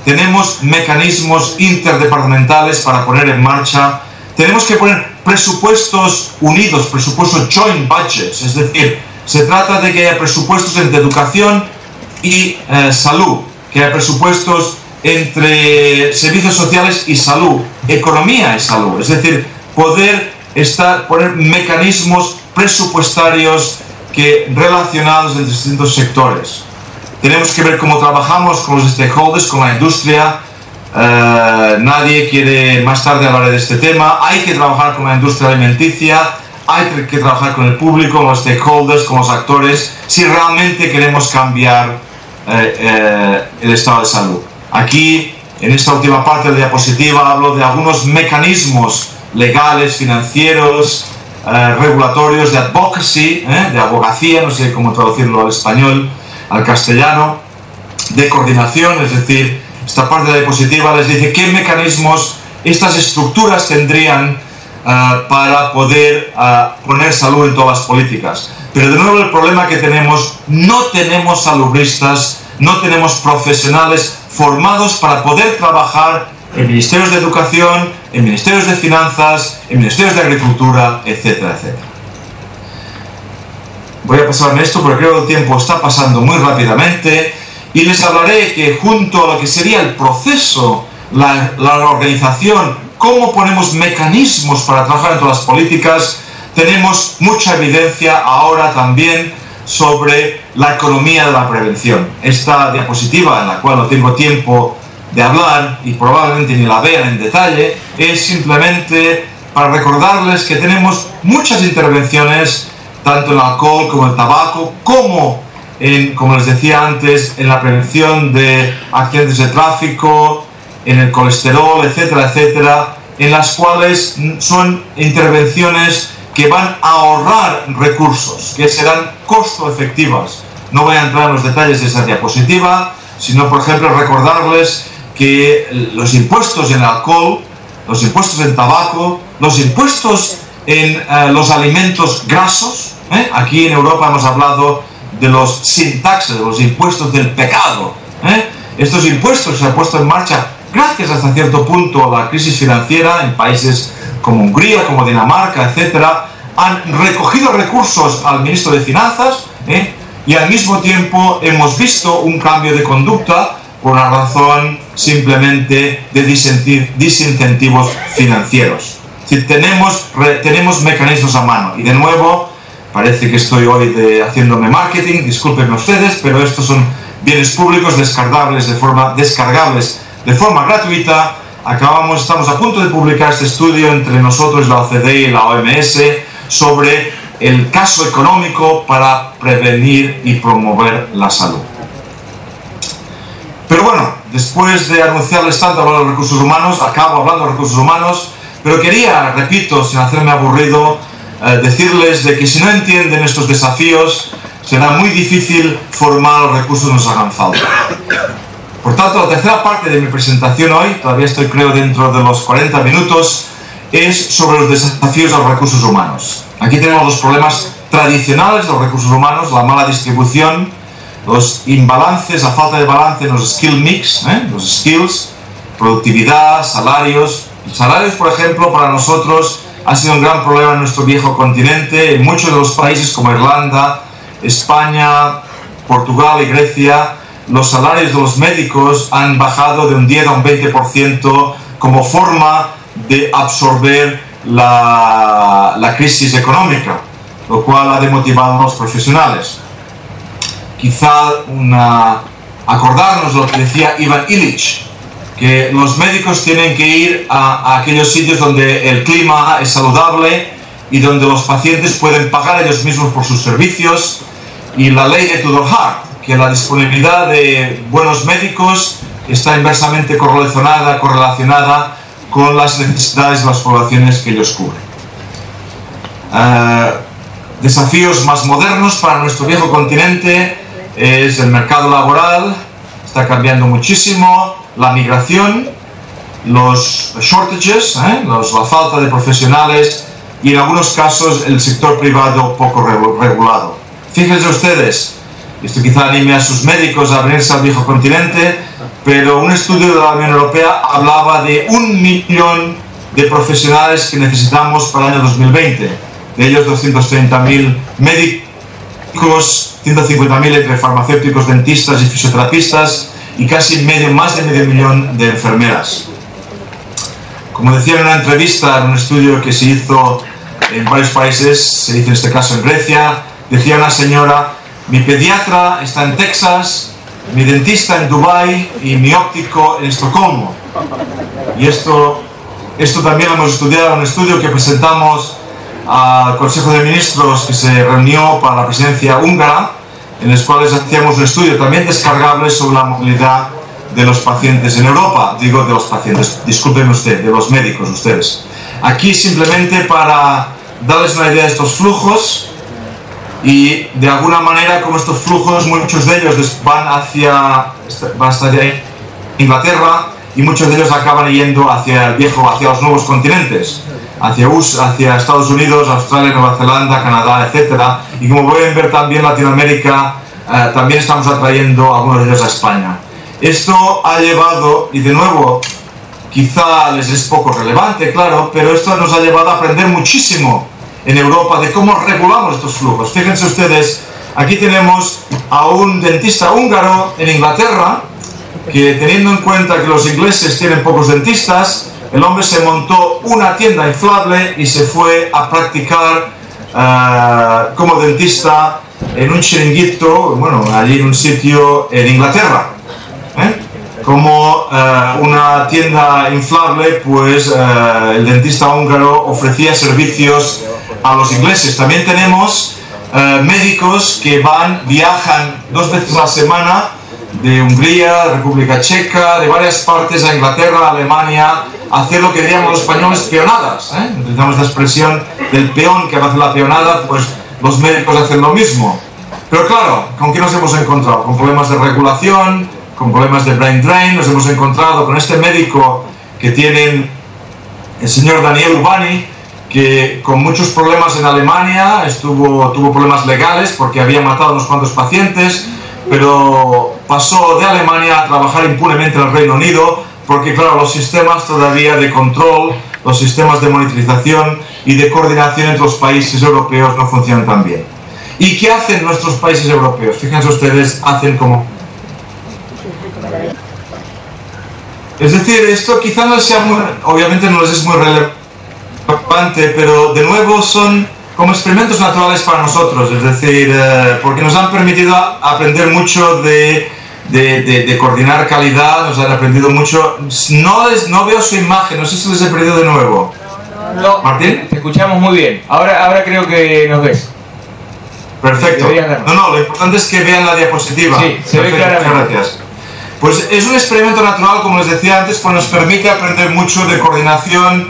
Tenemos mecanismos interdepartamentales para poner en marcha. Tenemos que poner presupuestos unidos, presupuestos joint budgets, es decir, se trata de que haya presupuestos entre educación y salud, que haya presupuestos entre servicios sociales y salud, economía y salud, es decir, poner mecanismos presupuestarios relacionados entre distintos sectores. Tenemos que ver cómo trabajamos con los stakeholders, con la industria. Nadie quiere, más tarde hablaré de este tema. Hay que trabajar con la industria alimenticia, hay que trabajar con el público, con los stakeholders, con los actores, si realmente queremos cambiar el estado de salud. Aquí, en esta última parte de la diapositiva, hablo de algunos mecanismos legales, financieros, regulatorios, de advocacy, de abogacía, no sé cómo traducirlo al español, al castellano, de coordinación, es decir, esta parte de la diapositiva les dice qué mecanismos estas estructuras tendrían para poder poner salud en todas las políticas. Pero de nuevo el problema que tenemos, no tenemos salubristas, no tenemos profesionales formados para poder trabajar en ministerios de educación, en ministerios de finanzas, en ministerios de agricultura, etcétera, etcétera. Voy a pasarme esto porque creo que el tiempo está pasando muy rápidamente y les hablaré que junto a lo que sería el proceso, la organización, cómo ponemos mecanismos para trabajar en todas las políticas, tenemos mucha evidencia ahora también sobre la economía de la prevención. Esta diapositiva, en la cual no tengo tiempo de hablar y probablemente ni la vean en detalle, es simplemente para recordarles que tenemos muchas intervenciones, tanto en el alcohol como en el tabaco, como les decía antes, en la prevención de accidentes de tráfico, en el colesterol, etcétera, etcétera, en las cuales son intervenciones que van a ahorrar recursos, que serán costo efectivas. No voy a entrar en los detalles de esa diapositiva, sino, por ejemplo, recordarles que los impuestos en el alcohol los impuestos en tabaco, los impuestos en los alimentos grasos. Aquí en Europa hemos hablado de los sin taxes, de los impuestos del pecado. Estos impuestos se han puesto en marcha gracias hasta cierto punto a la crisis financiera en países como Hungría, como Dinamarca, etcétera. Han recogido recursos al ministro de Finanzas y al mismo tiempo hemos visto un cambio de conducta por una razón simplemente de disincentivos financieros. Si tenemos mecanismos a mano. Y de nuevo, parece que estoy hoy haciéndome marketing, discúlpenme ustedes, pero estos son bienes públicos descargables de forma gratuita. Estamos a punto de publicar este estudio entre nosotros, la OCDE y la OMS, sobre el caso económico para prevenir y promover la salud. Pero bueno, después de anunciarles tanto hablar de los recursos humanos, acabo hablando de recursos humanos, pero quería, repito, sin hacerme aburrido, decirles de que si no entienden estos desafíos, será muy difícil formar los recursos que nos hagan falta. Por tanto, la tercera parte de mi presentación hoy, todavía estoy creo dentro de los 40 minutos, es sobre los desafíos de los recursos humanos. Aquí tenemos los problemas tradicionales de los recursos humanos, la mala distribución, los imbalances, la falta de balance en los skill mix, los skills, productividad, salarios. Salarios, por ejemplo, para nosotros ha sido un gran problema en nuestro viejo continente. En muchos de los países como Irlanda, España, Portugal y Grecia, los salarios de los médicos han bajado de un 10 a un 20% como forma de absorber la crisis económica, lo cual ha demotivado a los profesionales. Quizá acordarnos lo que decía Ivan Illich, que los médicos tienen que ir a aquellos sitios donde el clima es saludable y donde los pacientes pueden pagar ellos mismos por sus servicios, y la ley de Tudor-Hart, que la disponibilidad de buenos médicos está inversamente correlacionada con las necesidades de las poblaciones que ellos cubren. Desafíos más modernos para nuestro viejo continente es el mercado laboral, está cambiando muchísimo, la migración, los shortages, la falta de profesionales y en algunos casos el sector privado poco regulado. Fíjense ustedes, esto quizá anime a sus médicos a venirse al viejo continente, pero un estudio de la Unión Europea hablaba de 1 millón de profesionales que necesitamos para el año 2020. De ellos 230.000 médicos, 150.000 entre farmacéuticos, dentistas y fisioterapistas y casi más de medio millón de enfermeras. Como decía en una entrevista, en un estudio que se hizo en varios países, se hizo en este caso en Grecia, decía una señora: mi pediatra está en Texas, mi dentista en Dubái y mi óptico en Estocolmo. Y esto también lo hemos estudiado en un estudio que presentamos al Consejo de Ministros que se reunió para la presidencia húngara, en los cuales hacíamos un estudio también descargable sobre la movilidad de los pacientes en Europa. Digo de los pacientes, disculpen usted, de los médicos ustedes. Aquí simplemente para darles una idea de estos flujos y de alguna manera como estos flujos, muchos de ellos van hacia Inglaterra y muchos de ellos acaban yendo hacia los nuevos continentes, hacia Estados Unidos, Australia, Nueva Zelanda, Canadá, etc. Y como pueden ver también Latinoamérica, también estamos atrayendo a algunos de ellos a España. Esto ha llevado, y de nuevo, quizá les es poco relevante, claro, pero esto nos ha llevado a aprender muchísimo en Europa de cómo regulamos estos flujos. Fíjense ustedes, aquí tenemos a un dentista húngaro en Inglaterra, que teniendo en cuenta que los ingleses tienen pocos dentistas, el hombre se montó una tienda inflable y se fue a practicar como dentista en un chiringuito, allí en un sitio en Inglaterra. Como una tienda inflable, pues el dentista húngaro ofrecía servicios a los ingleses. También tenemos médicos que viajan 2 veces a la semana de Hungría, República Checa, de varias partes a Inglaterra, Alemania, a hacer lo que diríamos los españoles peonadas. Utilizamos la expresión del peón que hace la peonada, pues los médicos hacen lo mismo. Pero claro, ¿con qué nos hemos encontrado? Con problemas de regulación, con problemas de brain drain. Nos hemos encontrado con este médico que tienen el señor Daniel Ubani, que con muchos problemas en Alemania, tuvo problemas legales porque había matado a unos cuantos pacientes, pero pasó de Alemania a trabajar impunemente en el Reino Unido, porque claro, los sistemas todavía de control, los sistemas de monitorización y de coordinación entre los países europeos no funcionan tan bien. ¿Y qué hacen nuestros países europeos? Fíjense ustedes, hacen como... Es decir, esto quizá no sea muy... Obviamente no les es muy relevante, pero de nuevo son como experimentos naturales para nosotros, es decir, porque nos han permitido aprender mucho de coordinar calidad, nos han aprendido mucho. No veo su imagen, no sé si les he perdido de nuevo.
No,
¿Martín?
Te escuchamos muy bien. Ahora creo que nos ves.
Perfecto. No, lo importante es que vean la diapositiva.
Sí, se ve claramente.
Muchas gracias. Pues es un experimento natural, como les decía antes, pues nos permite aprender mucho de coordinación,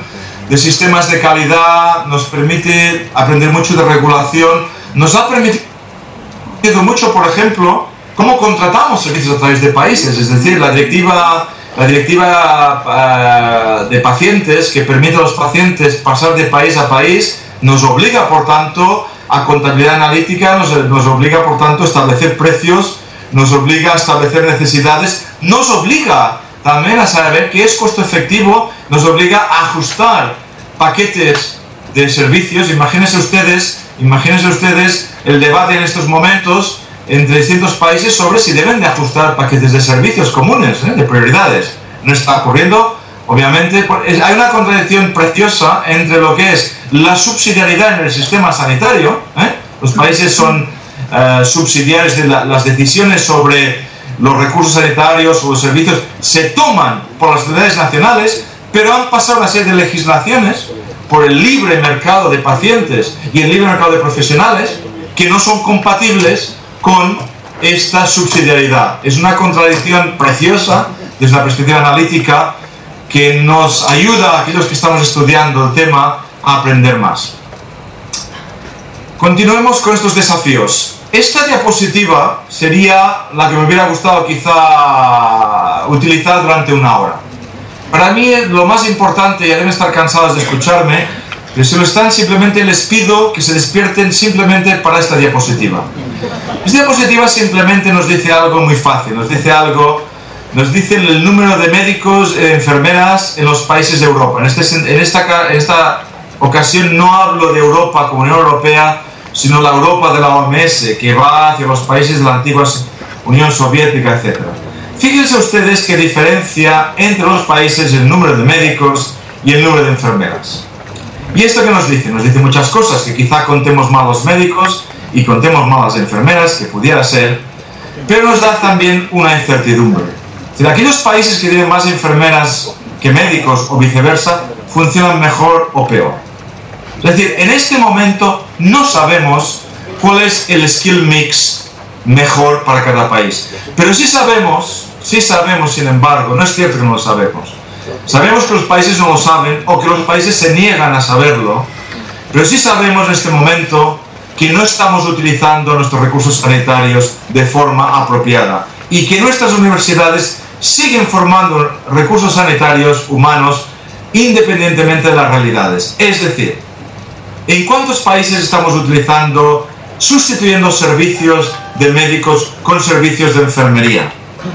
de sistemas de calidad, nos permite aprender mucho de regulación, nos ha permitido mucho, por ejemplo, cómo contratamos servicios a través de países, es decir, la directiva de pacientes que permite a los pacientes pasar de país a país, nos obliga, por tanto, a contabilidad analítica, nos obliga, por tanto, a establecer precios, nos obliga a establecer necesidades, nos obliga también a saber qué es costo efectivo, nos obliga a ajustar paquetes de servicios. Imagínense ustedes el debate en estos momentos entre distintos países sobre si deben de ajustar paquetes de servicios comunes, de prioridades. No está ocurriendo, obviamente. Hay una contradicción preciosa entre lo que es la subsidiariedad en el sistema sanitario. Los países son subsidiarios de las decisiones sobre los recursos sanitarios o los servicios se toman por las autoridades nacionales, pero han pasado una serie de legislaciones por el libre mercado de pacientes y el libre mercado de profesionales que no son compatibles con esta subsidiariedad. Es una contradicción preciosa desde la perspectiva analítica que nos ayuda a aquellos que estamos estudiando el tema a aprender más. Continuemos con estos desafíos. Esta diapositiva sería la que me hubiera gustado quizá utilizar durante una hora. Para mí lo más importante, ya deben estar cansados de escucharme, que si lo están simplemente les pido que se despierten simplemente para esta diapositiva. Esta diapositiva simplemente nos dice algo muy fácil, nos dice el número de médicos e enfermeras en los países de Europa. En esta ocasión no hablo de Europa como Unión Europea, sino la Europa de la OMS, que va hacia los países de la antigua Unión Soviética, etc. Fíjense ustedes qué diferencia entre los países el número de médicos y el número de enfermeras. ¿Y esto qué nos dice? Nos dice muchas cosas, que quizá contemos mal los médicos y contemos mal las enfermeras, que pudiera ser, pero nos da también una incertidumbre. Es decir, aquellos países que tienen más enfermeras que médicos o viceversa, funcionan mejor o peor. Es decir, en este momento no sabemos cuál es el skill mix mejor para cada país. Pero sí sabemos, sin embargo, no es cierto que no lo sabemos. Sabemos que los países no lo saben o que los países se niegan a saberlo, pero sí sabemos en este momento que no estamos utilizando nuestros recursos sanitarios de forma apropiada y que nuestras universidades siguen formando recursos sanitarios humanos independientemente de las realidades. Es decir, ¿en cuántos países estamos sustituyendo servicios de médicos con servicios de enfermería?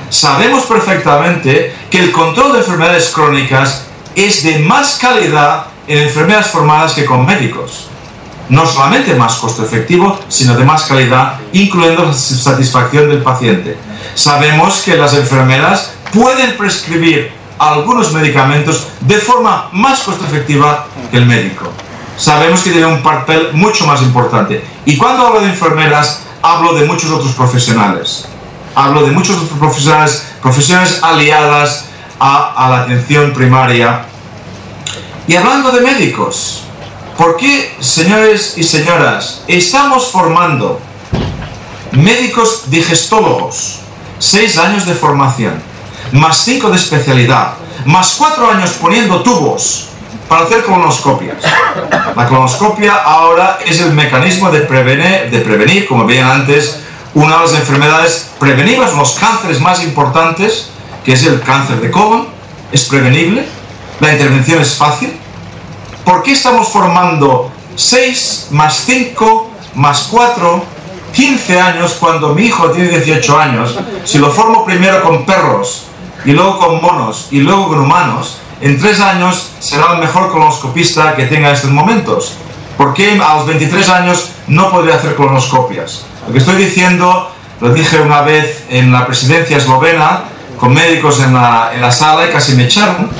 Sabemos perfectamente que el control de enfermedades crónicas es de más calidad en enfermeras formadas que con médicos. No solamente más costo efectivo, sino de más calidad, incluyendo la satisfacción del paciente. Sabemos que las enfermeras pueden prescribir algunos medicamentos de forma más costo efectiva que el médico. Sabemos que tiene un papel mucho más importante. Y cuando hablo de enfermeras, hablo de muchos otros profesionales. Hablo de muchos otros profesiones aliadas a la atención primaria. Y hablando de médicos, ¿por qué, señores y señoras, estamos formando médicos digestólogos? 6 años de formación, más 5 de especialidad, más 4 años poniendo tubos para hacer colonoscopias. La colonoscopia ahora es el mecanismo de prevenir, como veían antes, una de las enfermedades prevenibles, los cánceres más importantes, que es el cáncer de colon. Es prevenible, la intervención es fácil,
¿Por qué estamos formando 6 más 5 más 4, 15 años cuando mi hijo tiene 18 años? Si lo formo primero con perros, y luego con monos, y luego con humanos, en 3 años será el mejor colonoscopista que tenga en estos momentos. ¿Por qué a los 23 años no podría hacer colonoscopias? Lo que estoy diciendo, lo dije una vez en la presidencia eslovena, con médicos en la sala y casi me echaron,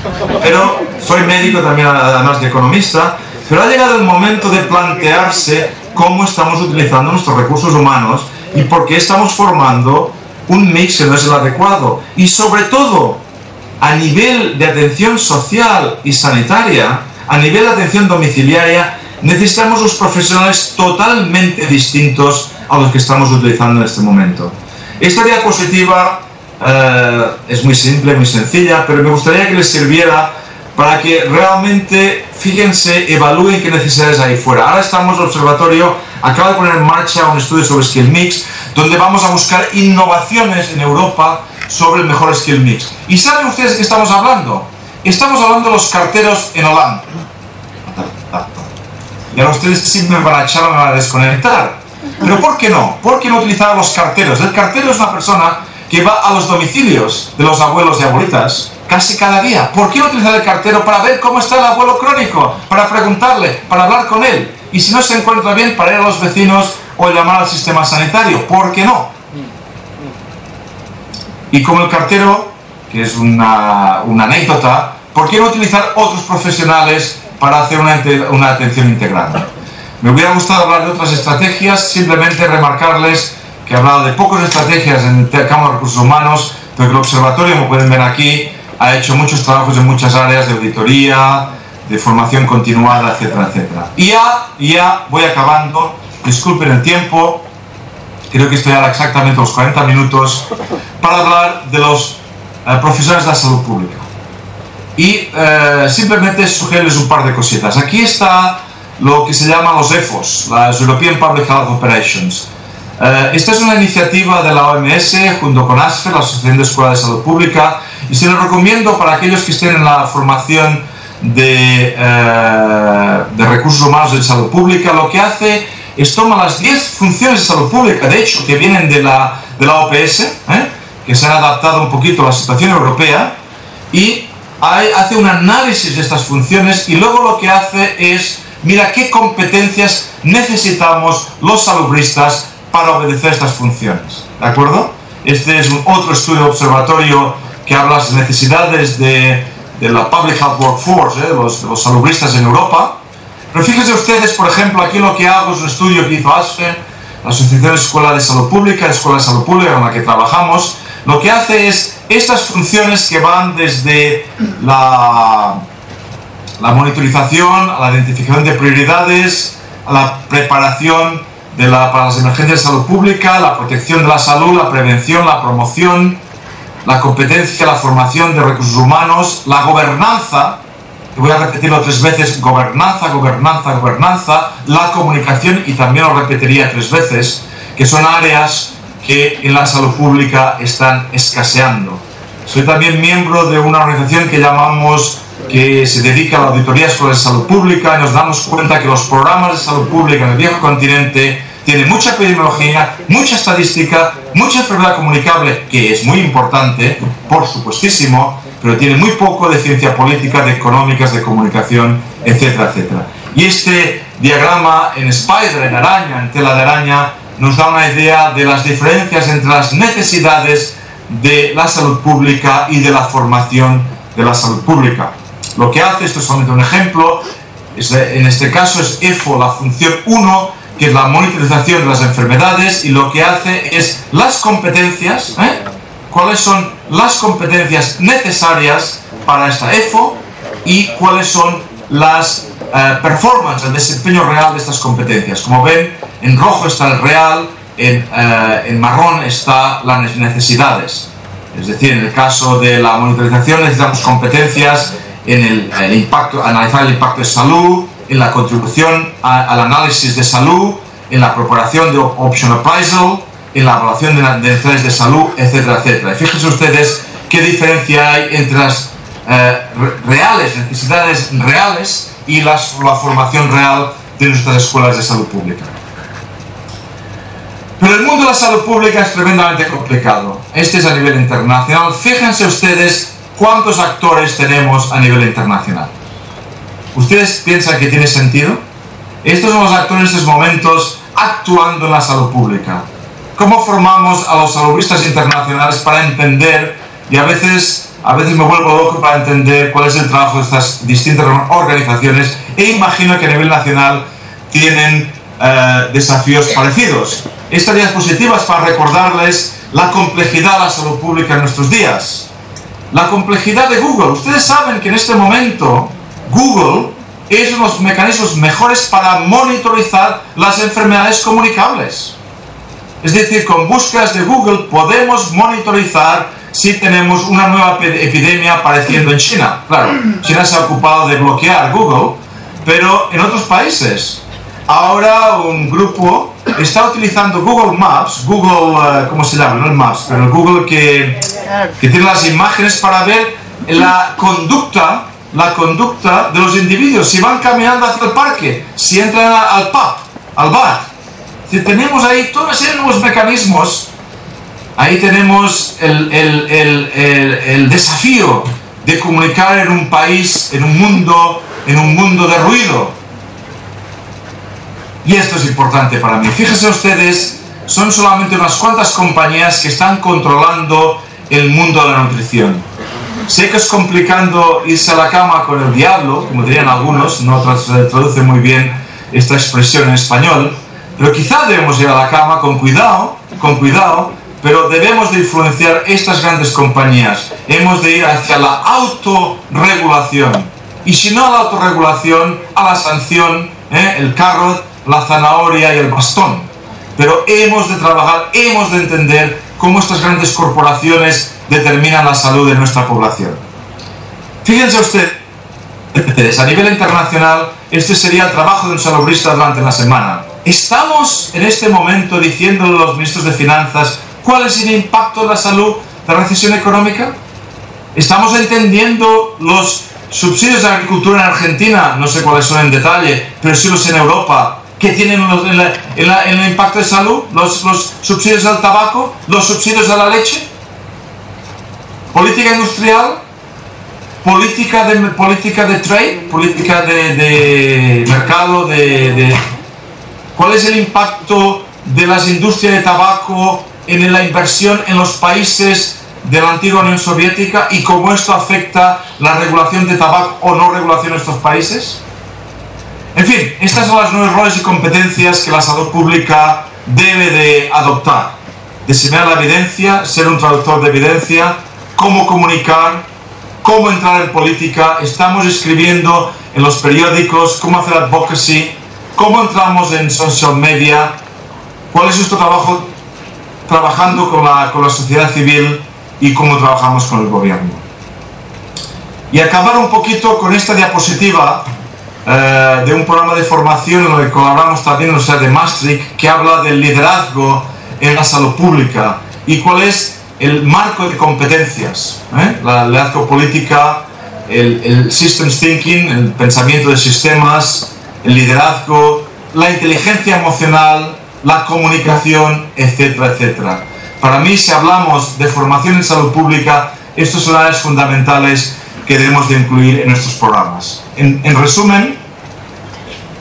pero soy médico también, además de economista, pero ha llegado el momento de plantearse cómo estamos utilizando nuestros recursos humanos y por qué estamos formando un mix que no es el adecuado. Y sobre todo, a nivel de atención social y sanitaria, a nivel de atención domiciliaria, necesitamos los profesionales totalmente distintos a los que estamos utilizando en este momento. Esta diapositiva es muy simple, muy sencilla, pero me gustaría que les sirviera para que realmente, fíjense, evalúen qué necesidades hay fuera. Ahora estamos, el observatorio acaba de poner en marcha un estudio sobre Skill Mix, donde vamos a buscar innovaciones en Europa sobre el mejor Skill Mix. ¿Y saben ustedes de qué estamos hablando? Estamos hablando de los carteros en Holanda. Y ahora ustedes siempre me van a echar o me van a desconectar. Pero ¿por qué no? ¿Por qué no utilizar a los carteros? El cartero es una persona que va a los domicilios de los abuelos y abuelitas casi cada día. ¿Por qué no utilizar el cartero para ver cómo está el abuelo crónico? Para preguntarle, para hablar con él. Y si no se encuentra bien, para ir a los vecinos o llamar al sistema sanitario. ¿Por qué no? Y como el cartero, que es una anécdota, ¿por qué no utilizar otros profesionales para hacer una atención integral? Me hubiera gustado hablar de otras estrategias, simplemente remarcarles que he hablado de pocas estrategias en el campo de recursos humanos, pero que el observatorio, como pueden ver aquí, ha hecho muchos trabajos en muchas áreas de auditoría, de formación continuada, etcétera, etcétera. Y ya voy acabando, disculpen el tiempo, creo que estoy ahora exactamente a los 40 minutos, para hablar de los profesionales de la salud pública. Y simplemente sugerirles un par de cositas. Aquí está lo que se llaman los EFOS, las European Public Health Operations. Esta es una iniciativa de la OMS junto con ASFE, la Asociación de Escuelas de Salud Pública, y se lo recomiendo para aquellos que estén en la formación de recursos humanos de salud pública. Lo que hace es toma las 10 funciones de salud pública, de hecho, que vienen de la OPS, que se han adaptado un poquito a la situación europea, y hace un análisis de estas funciones y luego lo que hace es, mira qué competencias necesitamos los salubristas para obedecer estas funciones, ¿de acuerdo? Este es otro estudio de observatorio que habla de las necesidades de la Public Health Workforce, los salubristas en Europa. Pero fíjense ustedes, por ejemplo, aquí lo que hago es un estudio que hizo ASFE, la Asociación de Escuela de Salud Pública, Escuela de Salud Pública con la que trabajamos. Lo que hace es estas funciones que van desde la monitorización, a la identificación de prioridades, a la preparación para las emergencias de salud pública, la protección de la salud, la prevención, la promoción, la competencia, la formación de recursos humanos, la gobernanza, que voy a repetirlo 3 veces, gobernanza, gobernanza, gobernanza, la comunicación, y también lo repetiría 3 veces, que son áreas que en la salud pública están escaseando. Soy también miembro de una organización que se dedica a la auditoría de escuelas de salud pública, y nos damos cuenta que los programas de salud pública en el viejo continente tienen mucha epidemiología, mucha estadística, mucha enfermedad comunicable, que es muy importante, por supuestísimo, pero tiene muy poco de ciencia política, de económicas, de comunicación, etcétera, etcétera. Y este diagrama en spider, en araña, en tela de araña, nos da una idea de las diferencias entre las necesidades de la salud pública y de la formación de la salud pública. Lo que hace, esto es solamente un ejemplo, en este caso es EFO, la función 1, que es la monitorización de las enfermedades, y lo que hace es las competencias, cuáles son las competencias necesarias para esta EFO y cuáles son las performance, el desempeño real de estas competencias. Como ven, en rojo está el real, en marrón está las necesidades. Es decir, en el caso de la monitorización necesitamos competencias en el impacto, analizar el impacto de salud, en la contribución al análisis de salud, en la preparación de option appraisal, en la evaluación de necesidades de salud, etcétera, etcétera. Y fíjense ustedes qué diferencia hay entre las reales, necesidades reales y la formación real de nuestras escuelas de salud pública. Pero el mundo de la salud pública es tremendamente complicado. Este es a nivel internacional. Fíjense ustedes cuántos actores tenemos a nivel internacional. ¿Ustedes piensan que tiene sentido? Estos son los actores en estos momentos actuando en la salud pública. ¿Cómo formamos a los salubristas internacionales para entender, y a veces me vuelvo loco para entender cuál es el trabajo de estas distintas organizaciones, e imagino que a nivel nacional tienen desafíos parecidos? Esta diapositiva es para recordarles la complejidad de la salud pública en nuestros días. La complejidad de Google. Ustedes saben que en este momento Google es uno de los mecanismos mejores para monitorizar las enfermedades comunicables. Es decir, con búsquedas de Google podemos monitorizar si tenemos una nueva epidemia apareciendo en China. Claro, China se ha ocupado de bloquear Google, pero en otros países. Ahora un grupo está utilizando Google Maps, ¿cómo se llama? No el Maps, pero el Google que tiene las imágenes para ver la conducta de los individuos, si van caminando hacia el parque, si entran al pub, al bar. Si tenemos ahí todos esos nuevos mecanismos, ahí tenemos el desafío de comunicar en un país, en un mundo de ruido. Y esto es importante para mí. Fíjense ustedes, son solamente unas cuantas compañías que están controlando el mundo de la nutrición. Sé que es complicando irse a la cama con el diablo, como dirían algunos, no traduce muy bien esta expresión en español, pero quizá debemos ir a la cama con cuidado, pero debemos de influenciar estas grandes compañías. Hemos de ir hacia la autorregulación. Y si no a la autorregulación, a la sanción, el carrot, la zanahoria y el bastón. Pero hemos de trabajar, hemos de entender cómo estas grandes corporaciones determinan la salud de nuestra población. Fíjense ustedes, a nivel internacional, este sería el trabajo de un salubrista durante la semana. ¿Estamos en este momento diciéndole a los ministros de Finanzas cuál es el impacto de la salud de la recesión económica? ¿Estamos entendiendo los subsidios de agricultura en Argentina? No sé cuáles son en detalle, pero sí los en Europa. ¿Qué tienen el impacto de salud? ¿Los subsidios al tabaco? ¿Los subsidios a la leche? ¿Política industrial? ¿Política de trade? ¿Política de mercado? ¿Cuál es el impacto de las industrias de tabaco en la inversión en los países de la antigua Unión Soviética y cómo esto afecta la regulación de tabaco o no regulación en estos países? En fin, estas son las 9 roles y competencias que la salud pública debe de adoptar. Diseminar la evidencia, ser un traductor de evidencia, cómo comunicar, cómo entrar en política. Estamos escribiendo en los periódicos, cómo hacer advocacy, cómo entramos en social media, cuál es nuestro trabajo trabajando con la sociedad civil y cómo trabajamos con el gobierno. Y acabar un poquito con esta diapositiva de un programa de formación en el que colaboramos también en la Universidad de Maastricht, que habla del liderazgo en la salud pública y cuál es el marco de competencias, la liderazgo política, el systems thinking, el pensamiento de sistemas, el liderazgo, la inteligencia emocional, la comunicación, etcétera, etcétera. Para mí, si hablamos de formación en salud pública, estos son áreas fundamentales que debemos de incluir en nuestros programas. En resumen,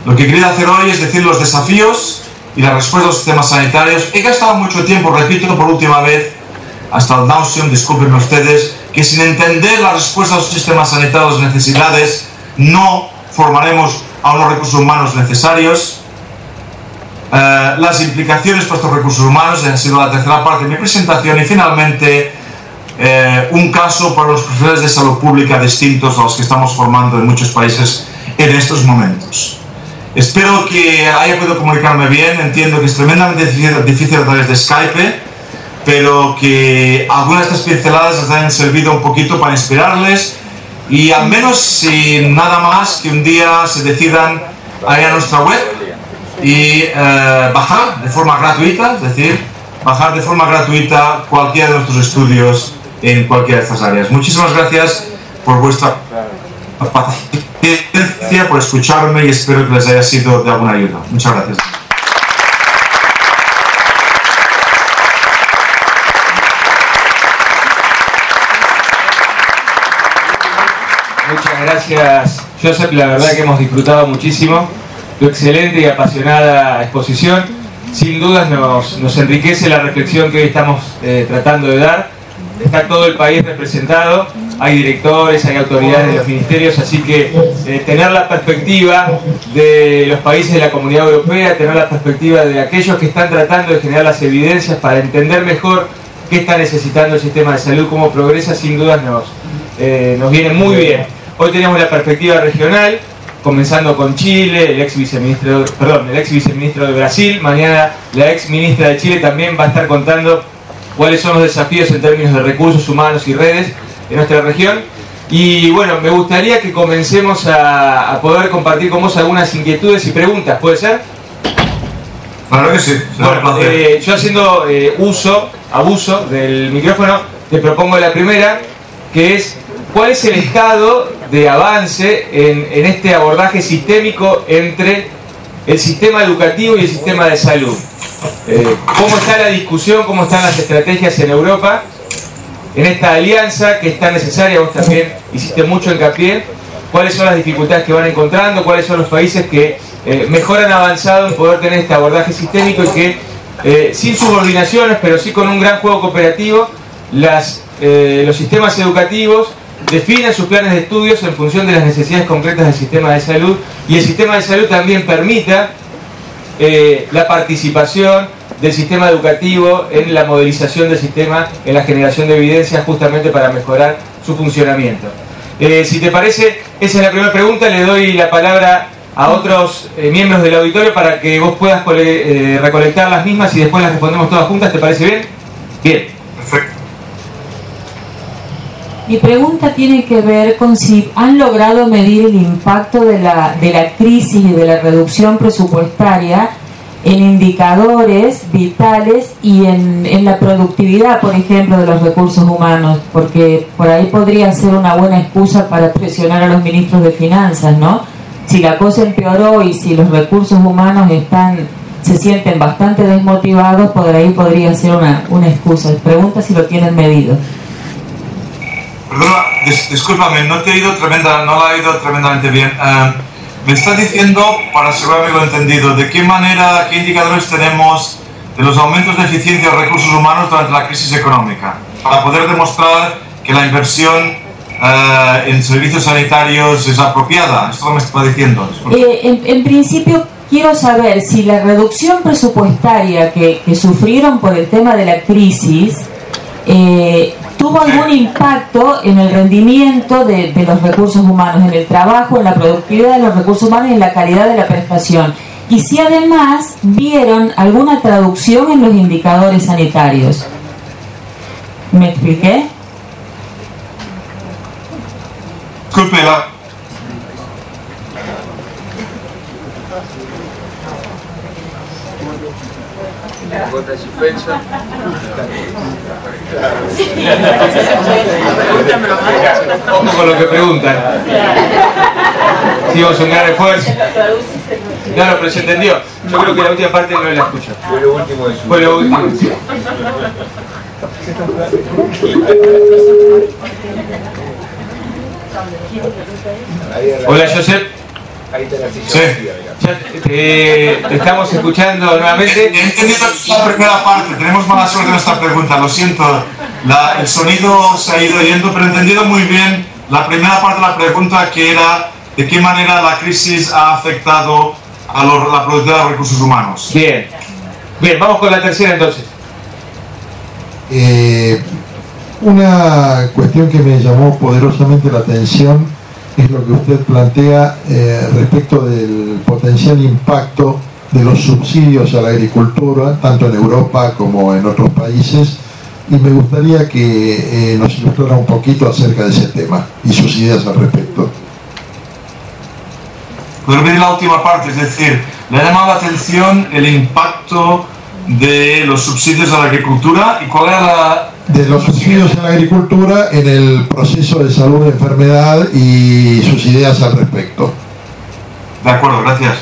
lo que quería hacer hoy es decir los desafíos y la respuesta a los sistemas sanitarios. He gastado mucho tiempo, repito por última vez, hasta el nauseam, discúlpenme ustedes, que sin entender la respuesta a los sistemas sanitarios, las necesidades, no formaremos a unos recursos humanos necesarios. Las implicaciones para estos recursos humanos ha sido la tercera parte de mi presentación y finalmente un caso para los profesionales de salud pública distintos a los que estamos formando en muchos países en estos momentos. Espero que haya podido comunicarme bien. Entiendo que es tremendamente difícil a través de Skype, pero que algunas de estas pinceladas les hayan servido un poquito para inspirarles y al menos sin nada más que un día se decidan a ir a nuestra web y bajar de forma gratuita, es decir, bajar de forma gratuita cualquiera de nuestros estudios en cualquiera de estas áreas. Muchísimas gracias por vuestra paciencia, por escucharme y espero que les haya sido de alguna ayuda. Muchas gracias.
Muchas gracias, Josep. La verdad que hemos disfrutado muchísimo tu excelente y apasionada exposición. Sin dudas nos enriquece la reflexión que hoy estamos tratando de dar. Está todo el país representado, hay directores, hay autoridades de los ministerios, así que tener la perspectiva de los países de la Comunidad Europea, tener la perspectiva de aquellos que están tratando de generar las evidencias para entender mejor qué está necesitando el sistema de salud, cómo progresa, sin dudas nos viene muy bien. Hoy tenemos la perspectiva regional, comenzando con Chile, el ex viceministro de Brasil. Mañana la ex ministra de Chile también va a estar contando cuáles son los desafíos en términos de recursos humanos y redes en nuestra región. Y bueno, me gustaría que comencemos a poder compartir con vos algunas inquietudes y preguntas, ¿puede ser?
Claro que sí.
Bueno, yo haciendo abuso del micrófono, te propongo la primera, que es: ¿cuál es el estado de avance en este abordaje sistémico entre el sistema educativo y el sistema de salud? ¿Cómo está la discusión, cómo están las estrategias en Europa en esta alianza que es tan necesaria? Vos también hiciste mucho hincapié. ¿Cuáles son las dificultades que van encontrando? ¿Cuáles son los países que mejor han avanzado en poder tener este abordaje sistémico y que sin subordinaciones, pero sí con un gran juego cooperativo, los sistemas educativos definen sus planes de estudios en función de las necesidades concretas del sistema de salud, y el sistema de salud también permita la participación del sistema educativo en la modelización del sistema, en la generación de evidencias, justamente para mejorar su funcionamiento? Si te parece, esa es la primera pregunta. Le doy la palabra a otros miembros del auditorio para que vos puedas recolectar las mismas y después las respondemos todas juntas. ¿Te parece bien? Bien.
Perfecto.
Mi pregunta tiene que ver con si han logrado medir el impacto de la crisis y de la reducción presupuestaria en indicadores vitales y en la productividad, por ejemplo, de los recursos humanos, porque por ahí podría ser una buena excusa para presionar a los ministros de finanzas, ¿no? Si la cosa empeoró y si los recursos humanos se sienten bastante desmotivados, por ahí podría ser una excusa. Pregunta si lo tienen medido.
Perdona, discúlpame, no la he oído tremendamente bien. Me estás diciendo, para asegurarme lo entendido, ¿de qué manera, qué indicadores tenemos de los aumentos de eficiencia de recursos humanos durante la crisis económica? Para poder demostrar que la inversión en servicios sanitarios es apropiada. ¿Esto me está diciendo?
En principio, quiero saber si la reducción presupuestaria que sufrieron por el tema de la crisis tuvo algún impacto en el rendimiento de los recursos humanos, en el trabajo, en la productividad de los recursos humanos y en la calidad de la prestación. Y si además vieron alguna traducción en los indicadores sanitarios. ¿Me expliqué?
Disculpe,
Ojo con lo que preguntan. Sí, vamos a un gran esfuerzo. Claro, pero se entendió. Yo creo que la última parte no la escucho.
Fue lo último de su...
Fue lo último. Sí. Hola, Josep.
Ahí está la silla.
Sí.
vacía,
Te estamos escuchando nuevamente.
He entendido la primera parte. Tenemos mala suerte en esta pregunta. Lo siento. El sonido se ha ido yendo, pero he entendido muy bien la primera parte de la pregunta, que era de qué manera la crisis ha afectado a la productividad de los recursos humanos.
Bien. Bien, vamos con la tercera entonces.
Una cuestión que me llamó poderosamente la atención es lo que usted plantea respecto del potencial impacto de los subsidios a la agricultura, tanto en Europa como en otros países, y me gustaría que nos ilustrara un poquito acerca de ese tema y sus ideas al respecto.
Puedo repetir la última parte, es decir, le ha llamado la atención el impacto de los subsidios a la agricultura y cuál era
de los subsidios en la agricultura en el proceso de salud de enfermedad y sus ideas al respecto.
De acuerdo, gracias.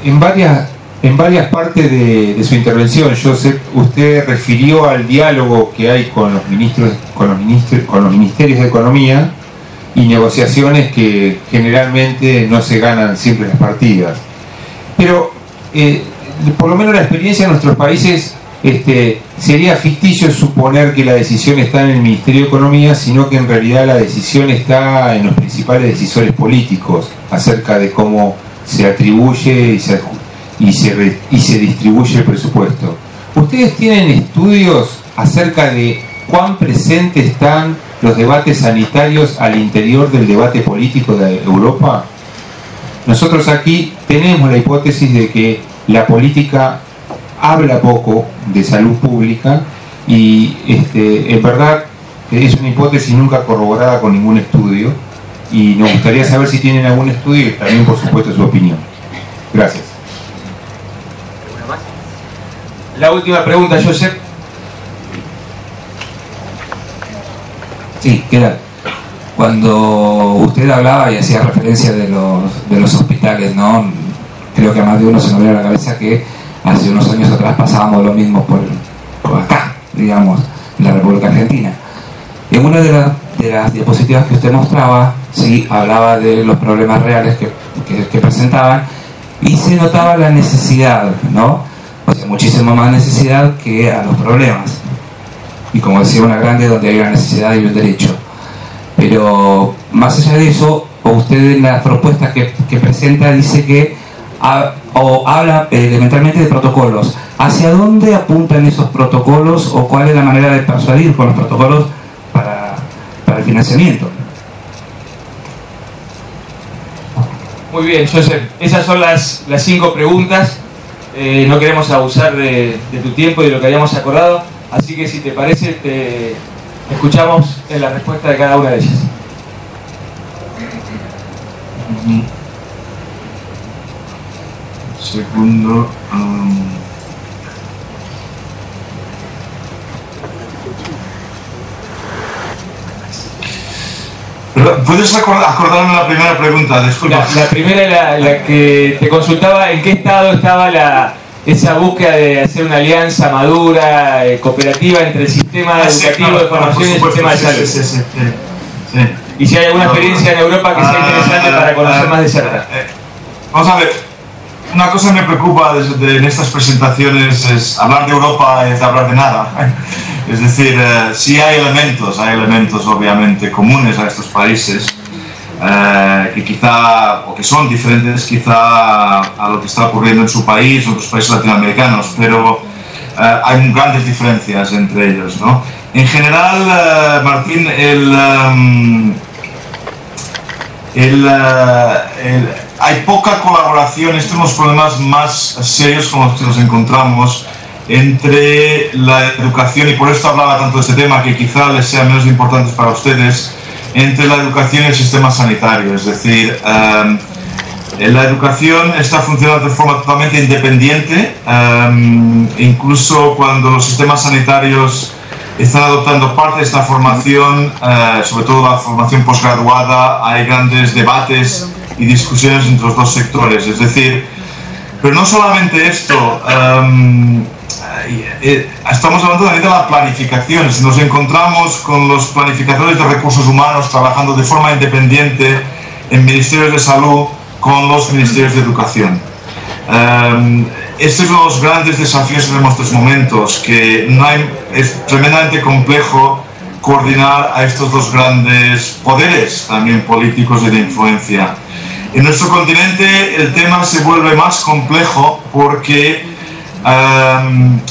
En varias partes de su intervención, Josep, usted refirió al diálogo que hay con los ministerios de Economía y negociaciones que generalmente no se ganan siempre las partidas. Pero, por lo menos la experiencia de nuestros países, sería ficticio suponer que la decisión está en el Ministerio de Economía, sino que en realidad la decisión está en los principales decisores políticos acerca de cómo se atribuye y se distribuye el presupuesto. ¿Ustedes tienen estudios acerca de cuán presentes están los debates sanitarios al interior del debate político de Europa? Nosotros aquí tenemos la hipótesis de que la política habla poco de salud pública y en verdad es una hipótesis nunca corroborada con ningún estudio, y nos gustaría saber si tienen algún estudio y también, por supuesto, su opinión. Gracias. La última pregunta, Josep.
Sí, ¿qué tal? Cuando usted hablaba y hacía referencia de los hospitales, ¿no? Creo que a más de uno se nos viene a la cabeza que hace unos años atrás pasábamos lo mismo por acá, digamos, en la República Argentina. En una de las diapositivas que usted mostraba, sí, hablaba de los problemas reales que presentaban, y se notaba la necesidad, ¿no? O sea, muchísima más necesidad que a los problemas. Y como decía, una grande donde hay una necesidad y un derecho. Pero más allá de eso, usted en la propuesta que presenta dice que habla elementalmente de protocolos. ¿Hacia dónde apuntan esos protocolos o cuál es la manera de persuadir con los protocolos para el financiamiento?
Muy bien, Josep. Esas son las 5 preguntas. No queremos abusar de tu tiempo y de lo que habíamos acordado, así que si te parece, te escuchamos en la respuesta de cada una de ellas.
Segundo. ¿Puedes acordarme la primera pregunta? Disculpa.
La primera, la que te consultaba, ¿en qué estado estaba esa búsqueda de hacer una alianza madura, cooperativa entre el sistema educativo de formación y el sistema de salud?
Sí.
Y si hay alguna experiencia en Europa que sea interesante para conocer más de cerca.
Vamos a ver, una cosa que me preocupa en estas presentaciones es hablar de Europa es hablar de nada. Es decir, sí hay elementos obviamente comunes a estos países que quizá, o que son diferentes quizá a lo que está ocurriendo en su país o en otros países latinoamericanos, pero hay grandes diferencias entre ellos, ¿no? En general, Martín, hay poca colaboración. Estos son los problemas más serios con los que nos encontramos entre la educación, y por esto hablaba tanto de este tema, que quizá les sea menos importante para ustedes, entre la educación y el sistema sanitario. Es decir, la educación está funcionando de forma totalmente independiente, incluso cuando los sistemas sanitarios están adoptando parte de esta formación, sobre todo la formación posgraduada, hay grandes debates y discusiones entre los dos sectores. Es decir, pero no solamente esto, estamos hablando también de la planificación. Nos encontramos con los planificadores de recursos humanos trabajando de forma independiente en ministerios de salud con los ministerios de educación. Estos son los grandes desafíos en estos momentos, que es tremendamente complejo coordinar a estos dos grandes poderes, también políticos y de influencia. En nuestro continente el tema se vuelve más complejo porque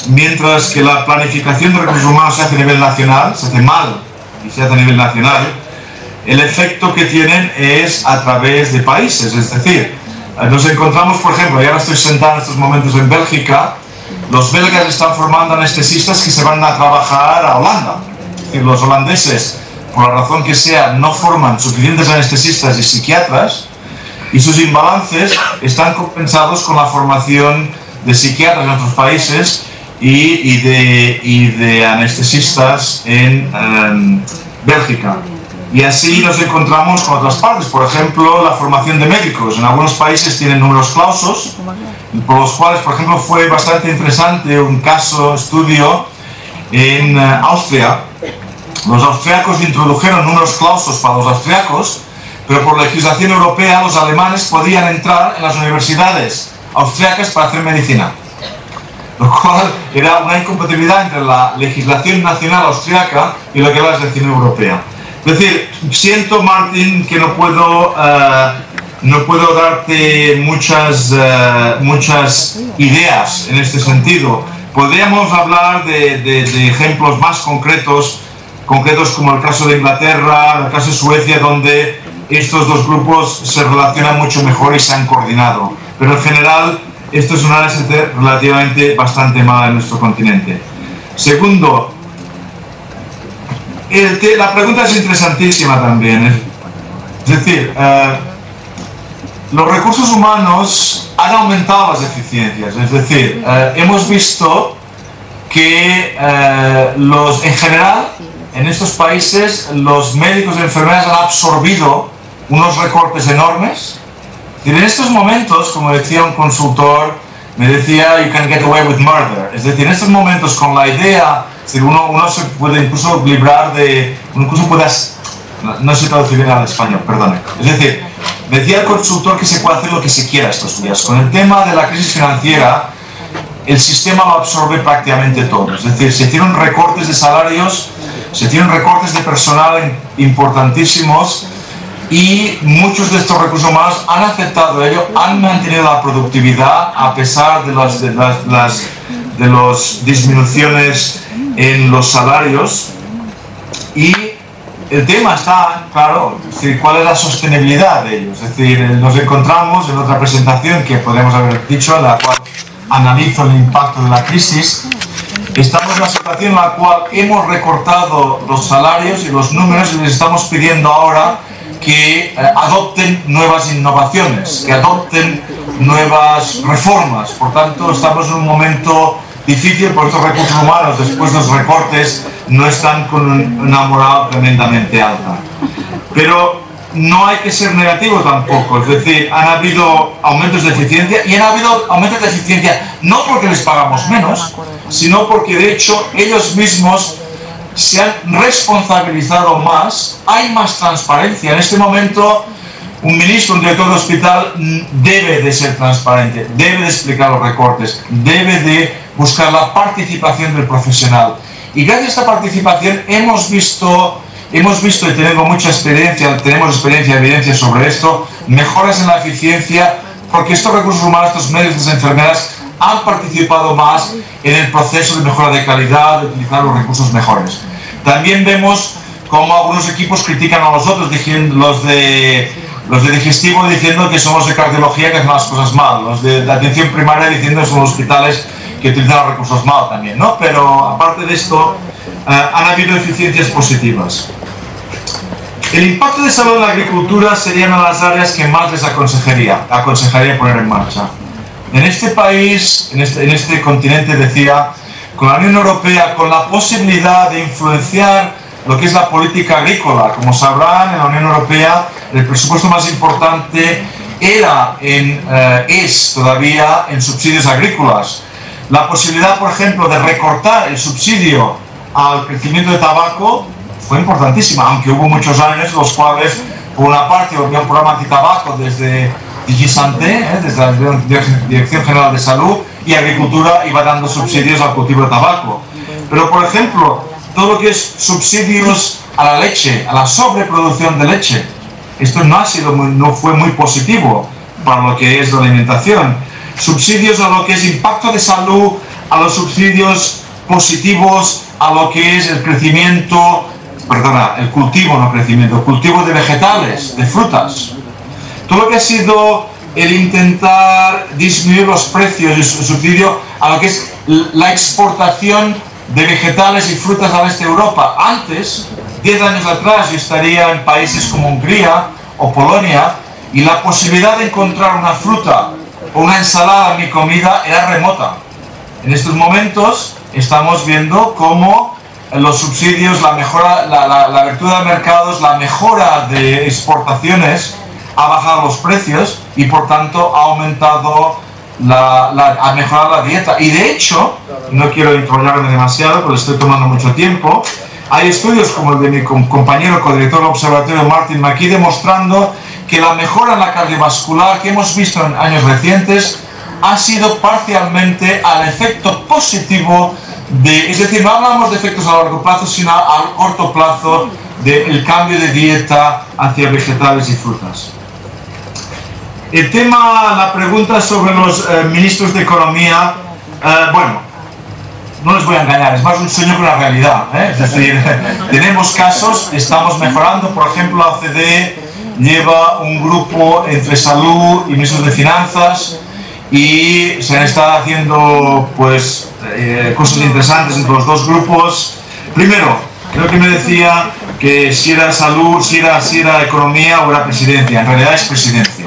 mientras que la planificación de recursos humanos se hace a nivel nacional, se hace mal y se hace a nivel nacional, el efecto que tienen es a través de países. Es decir, nos encontramos, por ejemplo, y ahora estoy sentado en estos momentos en Bélgica, los belgas están formando anestesistas que se van a trabajar a Holanda. Es decir, los holandeses, por la razón que sea, no forman suficientes anestesistas y psiquiatras, y sus imbalances están compensados con la formación de psiquiatras en otros países, y de anestesistas en Bélgica. Y así nos encontramos con otras partes, por ejemplo, la formación de médicos. En algunos países tienen números clausos, por los cuales, por ejemplo, fue bastante interesante un estudio en Austria. Los austriacos introdujeron números clausos para los austriacos, pero por legislación europea los alemanes podían entrar en las universidades austriacas para hacer medicina. Lo cual era una incompatibilidad entre la legislación nacional austriaca y lo que era la legislación europea. Es decir, siento, Martín, que no puedo darte muchas ideas en este sentido. Podríamos hablar de ejemplos más concretos como el caso de Inglaterra, el caso de Suecia, donde estos dos grupos se relacionan mucho mejor y se han coordinado. Pero en general, esto es un análisis relativamente bastante mal en nuestro continente. Segundo, la pregunta es interesantísima también. Es decir, los recursos humanos han aumentado las eficiencias. Es decir, hemos visto que en general, en estos países, los médicos y enfermeras han absorbido unos recortes enormes. Y en estos momentos, como decía un consultor, me decía, you can get away with murder. Es decir, en estos momentos, con la idea, uno se puede incluso librar no sé traducir bien al español, perdone. Es decir, decía el consultor que se puede hacer lo que se quiera estos días. Con el tema de la crisis financiera, el sistema lo absorbe prácticamente todo. Es decir, se hicieron recortes de salarios, se hicieron recortes de personal importantísimos, y muchos de estos recursos humanos han aceptado ello, han mantenido la productividad a pesar de las disminuciones en los salarios. Y el tema está, claro, es decir, cuál es la sostenibilidad de ellos. Es decir, nos encontramos en otra presentación que podemos haber dicho, en la cual analizo el impacto de la crisis. Estamos en una situación en la cual hemos recortado los salarios y los números y les estamos pidiendo ahora que adopten nuevas innovaciones, que adopten nuevas reformas. Por tanto, estamos en un momento difícil porque estos recursos humanos, después de los recortes, no están con una moral tremendamente alta. Pero no hay que ser negativo tampoco, es decir, han habido aumentos de eficiencia, y han habido aumentos de eficiencia no porque les pagamos menos, sino porque de hecho ellos mismos se han responsabilizado más, hay más transparencia. En este momento, un ministro, un director de hospital debe de ser transparente, debe de explicar los recortes, debe de buscar la participación del profesional. Y gracias a esta participación hemos visto y tenemos mucha experiencia, evidencia sobre esto, mejoras en la eficiencia, porque estos recursos humanos, estos médicos, estas enfermeras, han participado más en el proceso de mejora de calidad, de utilizar los recursos mejores. También vemos cómo algunos equipos critican a los otros, los de digestivo diciendo que somos de cardiología que hacen las cosas mal, los de atención primaria diciendo que son los hospitales que utilizan los recursos mal también, ¿no? Pero aparte de esto, han habido eficiencias positivas. El impacto de salud en la agricultura sería una de las áreas que más les aconsejaría poner en marcha. En este país, en este continente, decía, con la Unión Europea, con la posibilidad de influenciar lo que es la política agrícola. Como sabrán, en la Unión Europea el presupuesto más importante es todavía en subsidios agrícolas. La posibilidad, por ejemplo, de recortar el subsidio al crecimiento de tabaco fue importantísima, aunque hubo muchos años en los cuales, por una parte, había un programa antitabaco desde DigiSanté, desde la Dirección General de Salud, y Agricultura iba dando subsidios al cultivo de tabaco. Pero, por ejemplo, todo lo que es subsidios a la leche, a la sobreproducción de leche, esto no fue muy positivo para lo que es la alimentación. Subsidios a lo que es impacto de salud, a los subsidios positivos a lo que es el crecimiento, el cultivo de vegetales, de frutas. Todo lo que ha sido el intentar disminuir los precios y su subsidio a lo que es la exportación de vegetales y frutas al este de Europa. Antes, 10 años atrás, yo estaría en países como Hungría o Polonia y la posibilidad de encontrar una fruta o una ensalada en mi comida era remota. En estos momentos estamos viendo cómo los subsidios, la mejora, la abertura de mercados, la mejora de exportaciones ha bajado los precios y por tanto ha aumentado, ha mejorado la dieta. Y de hecho, no quiero enrollarme demasiado porque estoy tomando mucho tiempo, hay estudios como el de mi compañero codirector del observatorio Martin McKee demostrando que la mejora en la cardiovascular que hemos visto en años recientes ha sido parcialmente al efecto positivo es decir, no hablamos de efectos a largo plazo, sino a corto plazo del cambio de dieta hacia vegetales y frutas. El tema, la pregunta sobre los ministros de Economía, bueno, no les voy a engañar, es más un sueño que una realidad, es decir, tenemos casos, estamos mejorando, por ejemplo, la OCDE lleva un grupo entre salud y ministros de finanzas y se han estado haciendo pues cosas interesantes entre los dos grupos. Primero, creo que me decía que si era salud, si era economía o era presidencia. En realidad es presidencia.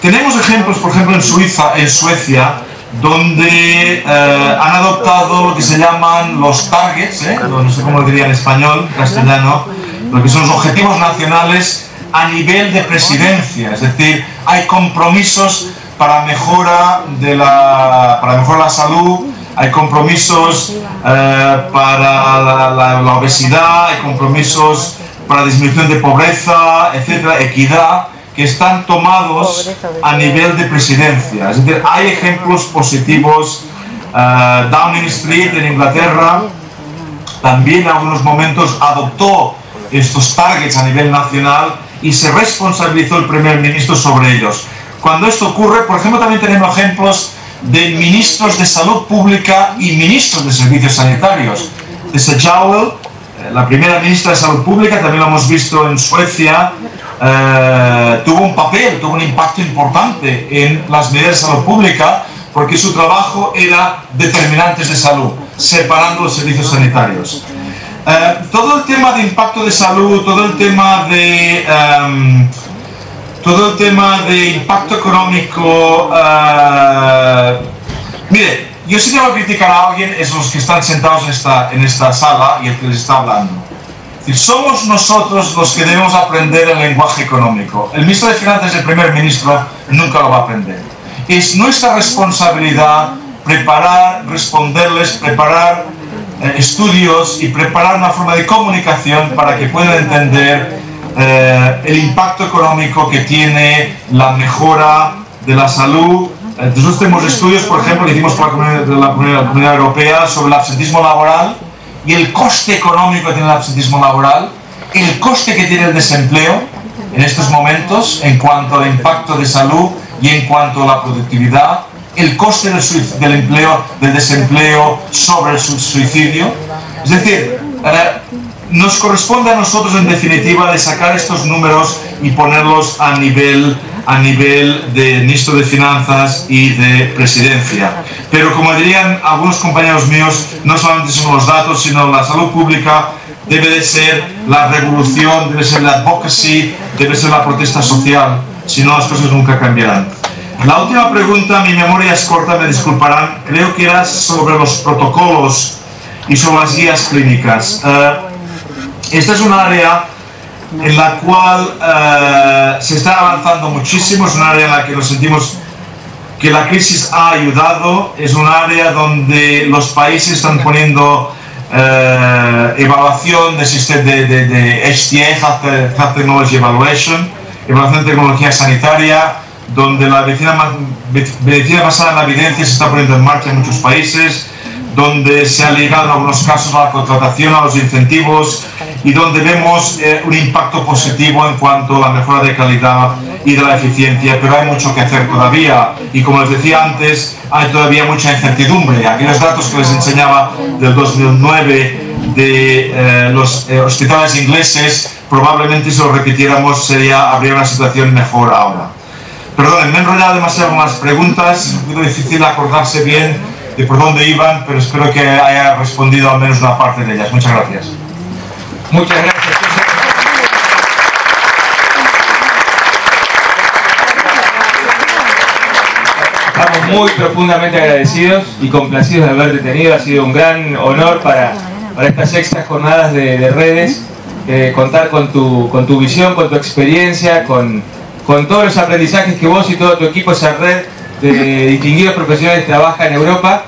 Tenemos ejemplos, por ejemplo, en Suecia, donde han adoptado lo que se llaman los targets, no sé cómo lo diría en español, castellano, lo que son los objetivos nacionales a nivel de presidencia. Es decir, hay compromisos para mejora la salud, hay compromisos para la obesidad, hay compromisos para disminución de pobreza, etcétera, equidad, que están tomados a nivel de presidencia. Es decir, hay ejemplos positivos. Downing Street en Inglaterra también en algunos momentos adoptó estos targets a nivel nacional y se responsabilizó el primer ministro sobre ellos. Cuando esto ocurre, por ejemplo, también tenemos ejemplos de ministros de salud pública y ministros de servicios sanitarios. Tessa Jowell, la primera ministra de salud pública, también lo hemos visto en Suecia, tuvo un impacto importante en las medidas de salud pública porque su trabajo era determinantes de salud, separando los servicios sanitarios. Todo el tema de impacto de salud, todo el tema de impacto económico, mire, yo si tengo que criticar a alguien es los que están sentados en esta sala y el que les está hablando. Es decir, somos nosotros los que debemos aprender el lenguaje económico. El ministro de Finanzas y el primer ministro nunca lo va a aprender. Es nuestra responsabilidad preparar estudios y preparar una forma de comunicación para que puedan entender el impacto económico que tiene la mejora de la salud. Nosotros tenemos estudios, por ejemplo, que hicimos para la Comunidad Europea sobre el absentismo laboral y el coste económico que tiene el absentismo laboral, el coste que tiene el desempleo en estos momentos en cuanto al impacto de salud y en cuanto a la productividad, el coste del desempleo sobre el suicidio. Es decir, nos corresponde a nosotros en definitiva de sacar estos números y ponerlos a nivel de ministro de Finanzas y de presidencia. Pero como dirían algunos compañeros míos, no solamente son los datos, sino la salud pública debe de ser la revolución, debe ser la advocacy, debe ser la protesta social, si no las cosas nunca cambiarán. La última pregunta, mi memoria es corta, me disculparán, creo que era sobre los protocolos y sobre las guías clínicas. Esta es un área en la cual se está avanzando muchísimo, es un área en la que nos sentimos que la crisis ha ayudado, es un área donde los países están poniendo evaluación de HTA, Health Technology Evaluation, evaluación de tecnología sanitaria, donde la medicina basada en la evidencia se está poniendo en marcha en muchos países, donde se ha ligado en algunos casos a la contratación, a los incentivos y donde vemos un impacto positivo en cuanto a la mejora de calidad y de la eficiencia, pero hay mucho que hacer todavía y como les decía antes, hay todavía mucha incertidumbre. Aquellos datos que les enseñaba del 2009 de los hospitales ingleses, probablemente si lo repitiéramos habría una situación mejor ahora. Perdón, me he enrollado demasiado con las preguntas, es un poquito difícil acordarse bien de por dónde iban, pero espero que haya respondido al menos una parte de ellas. Muchas gracias.
Muchas gracias, César. Estamos muy profundamente agradecidos y complacidos de haberte tenido. Ha sido un gran honor para estas sextas jornadas de redes, contar con tu visión, con tu experiencia, con todos los aprendizajes que vos y todo tu equipo, esa red de distinguidos profesionales, trabaja en Europa.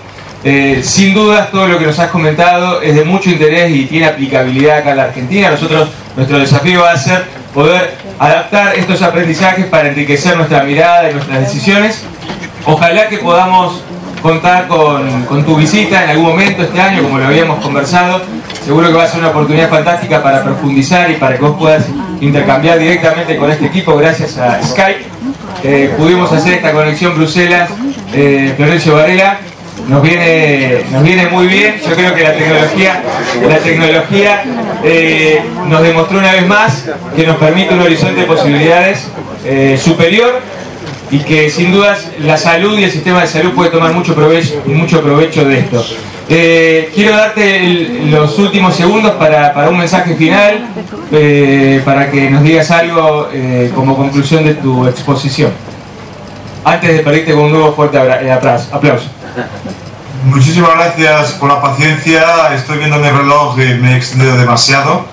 Sin dudas, todo lo que nos has comentado es de mucho interés y tiene aplicabilidad acá en la Argentina. Nuestro desafío va a ser poder adaptar estos aprendizajes para enriquecer nuestra mirada y nuestras decisiones. Ojalá que podamos contar con tu visita en algún momento este año, como lo habíamos conversado. Seguro que va a ser una oportunidad fantástica para profundizar y para que vos puedas intercambiar directamente con este equipo gracias a Skype. Pudimos hacer esta conexión Bruselas-Florencio Varela. Nos viene muy bien. Yo creo que la tecnología nos demostró una vez más que nos permite un horizonte de posibilidades superior, y que sin dudas la salud y el sistema de salud puede tomar mucho provecho de esto. Quiero darte los últimos segundos para un mensaje final, para que nos digas algo como conclusión de tu exposición, antes de pedirte con un nuevo fuerte aplauso.
Muchísimas gracias por la paciencia. Estoy viendo mi reloj y me he extendido demasiado.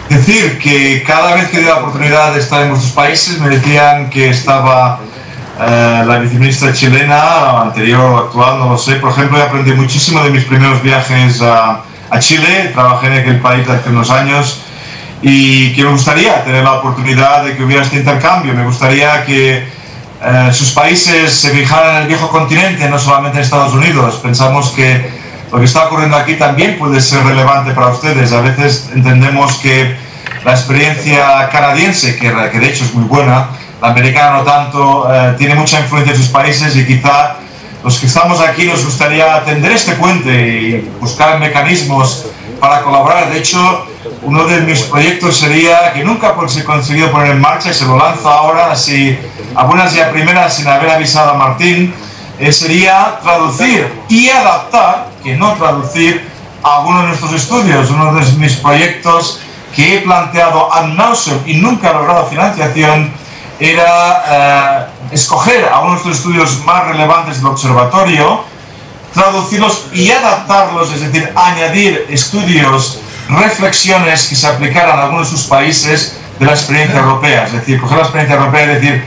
Decir que cada vez que dio la oportunidad de estar en vuestros países, me decían que estaba la viceministra chilena, anterior o actual, no lo sé. Por ejemplo, he aprendido muchísimo de mis primeros viajes a Chile. Trabajé en aquel país hace unos años y que me gustaría tener la oportunidad de que hubiera este intercambio. Me gustaría que sus países se fijaran en el viejo continente, no solamente en Estados Unidos. Pensamos que lo que está ocurriendo aquí también puede ser relevante para ustedes. A veces entendemos que la experiencia canadiense, que de hecho es muy buena, la americana no tanto, tiene mucha influencia en sus países, y quizá los que estamos aquí nos gustaría tender este puente y buscar mecanismos para colaborar. De hecho, uno de mis proyectos sería, que nunca he conseguido poner en marcha, y se lo lanzo ahora así a buenas y a primeras sin haber avisado a Martín, sería traducir y adaptar, que no traducir, algunos de nuestros estudios. Uno de mis proyectos que he planteado ad nauseam y nunca he logrado financiación era escoger algunos de los estudios más relevantes del observatorio, traducirlos y adaptarlos, es decir, añadir estudios, reflexiones que se aplicaran a algunos de sus países de la experiencia europea. Es decir, coger la experiencia europea y decir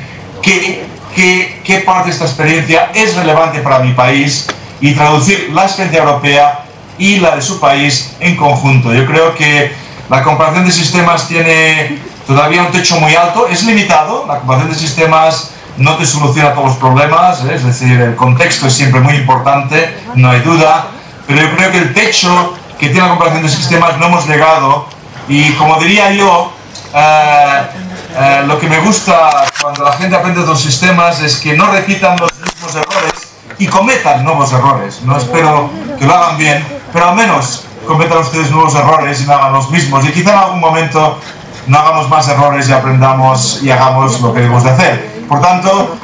qué parte de esta experiencia es relevante para mi país, y traducir la experiencia europea y la de su país en conjunto. Yo creo que la comparación de sistemas tiene todavía un techo muy alto, es limitado. La comparación de sistemas no te soluciona todos los problemas, es decir, el contexto es siempre muy importante, no hay duda, pero yo creo que el techo que tiene la comparación de sistemas no hemos llegado. Y como diría yo, lo que me gusta cuando la gente aprende de los sistemas es que no repitan los mismos errores y cometan nuevos errores. No espero que lo hagan bien, pero al menos cometan ustedes nuevos errores y no hagan los mismos, y quizá en algún momento no hagamos más errores y aprendamos y hagamos lo que debemos de hacer. Por tanto,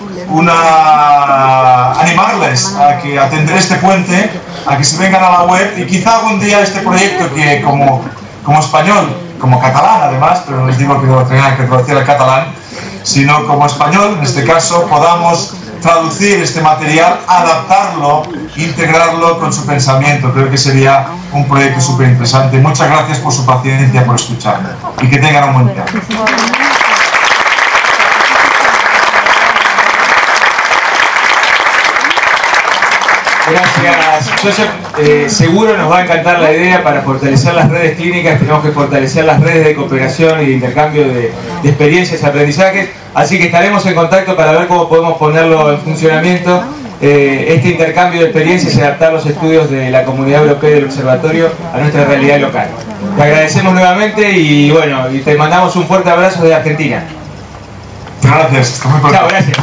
animarles a que atender este puente, a que se vengan a la web, y quizá algún día este proyecto, que como español, como catalán además, pero no les digo que lo tengan que traducir al catalán, sino como español, en este caso, podamos traducir este material, adaptarlo, integrarlo con su pensamiento. Creo que sería un proyecto súper interesante. Muchas gracias por su paciencia, por escucharme, y que tengan un buen día.
Gracias, Joseph. Seguro nos va a encantar la idea. Para fortalecer las redes clínicas tenemos que fortalecer las redes de cooperación y de intercambio de experiencias y aprendizajes. Así que estaremos en contacto para ver cómo podemos ponerlo en funcionamiento, este intercambio de experiencias, y adaptar los estudios de la Comunidad Europea y del Observatorio a nuestra realidad local. Te agradecemos nuevamente y bueno, y te mandamos un fuerte abrazo de Argentina.
Gracias.
Chao, gracias.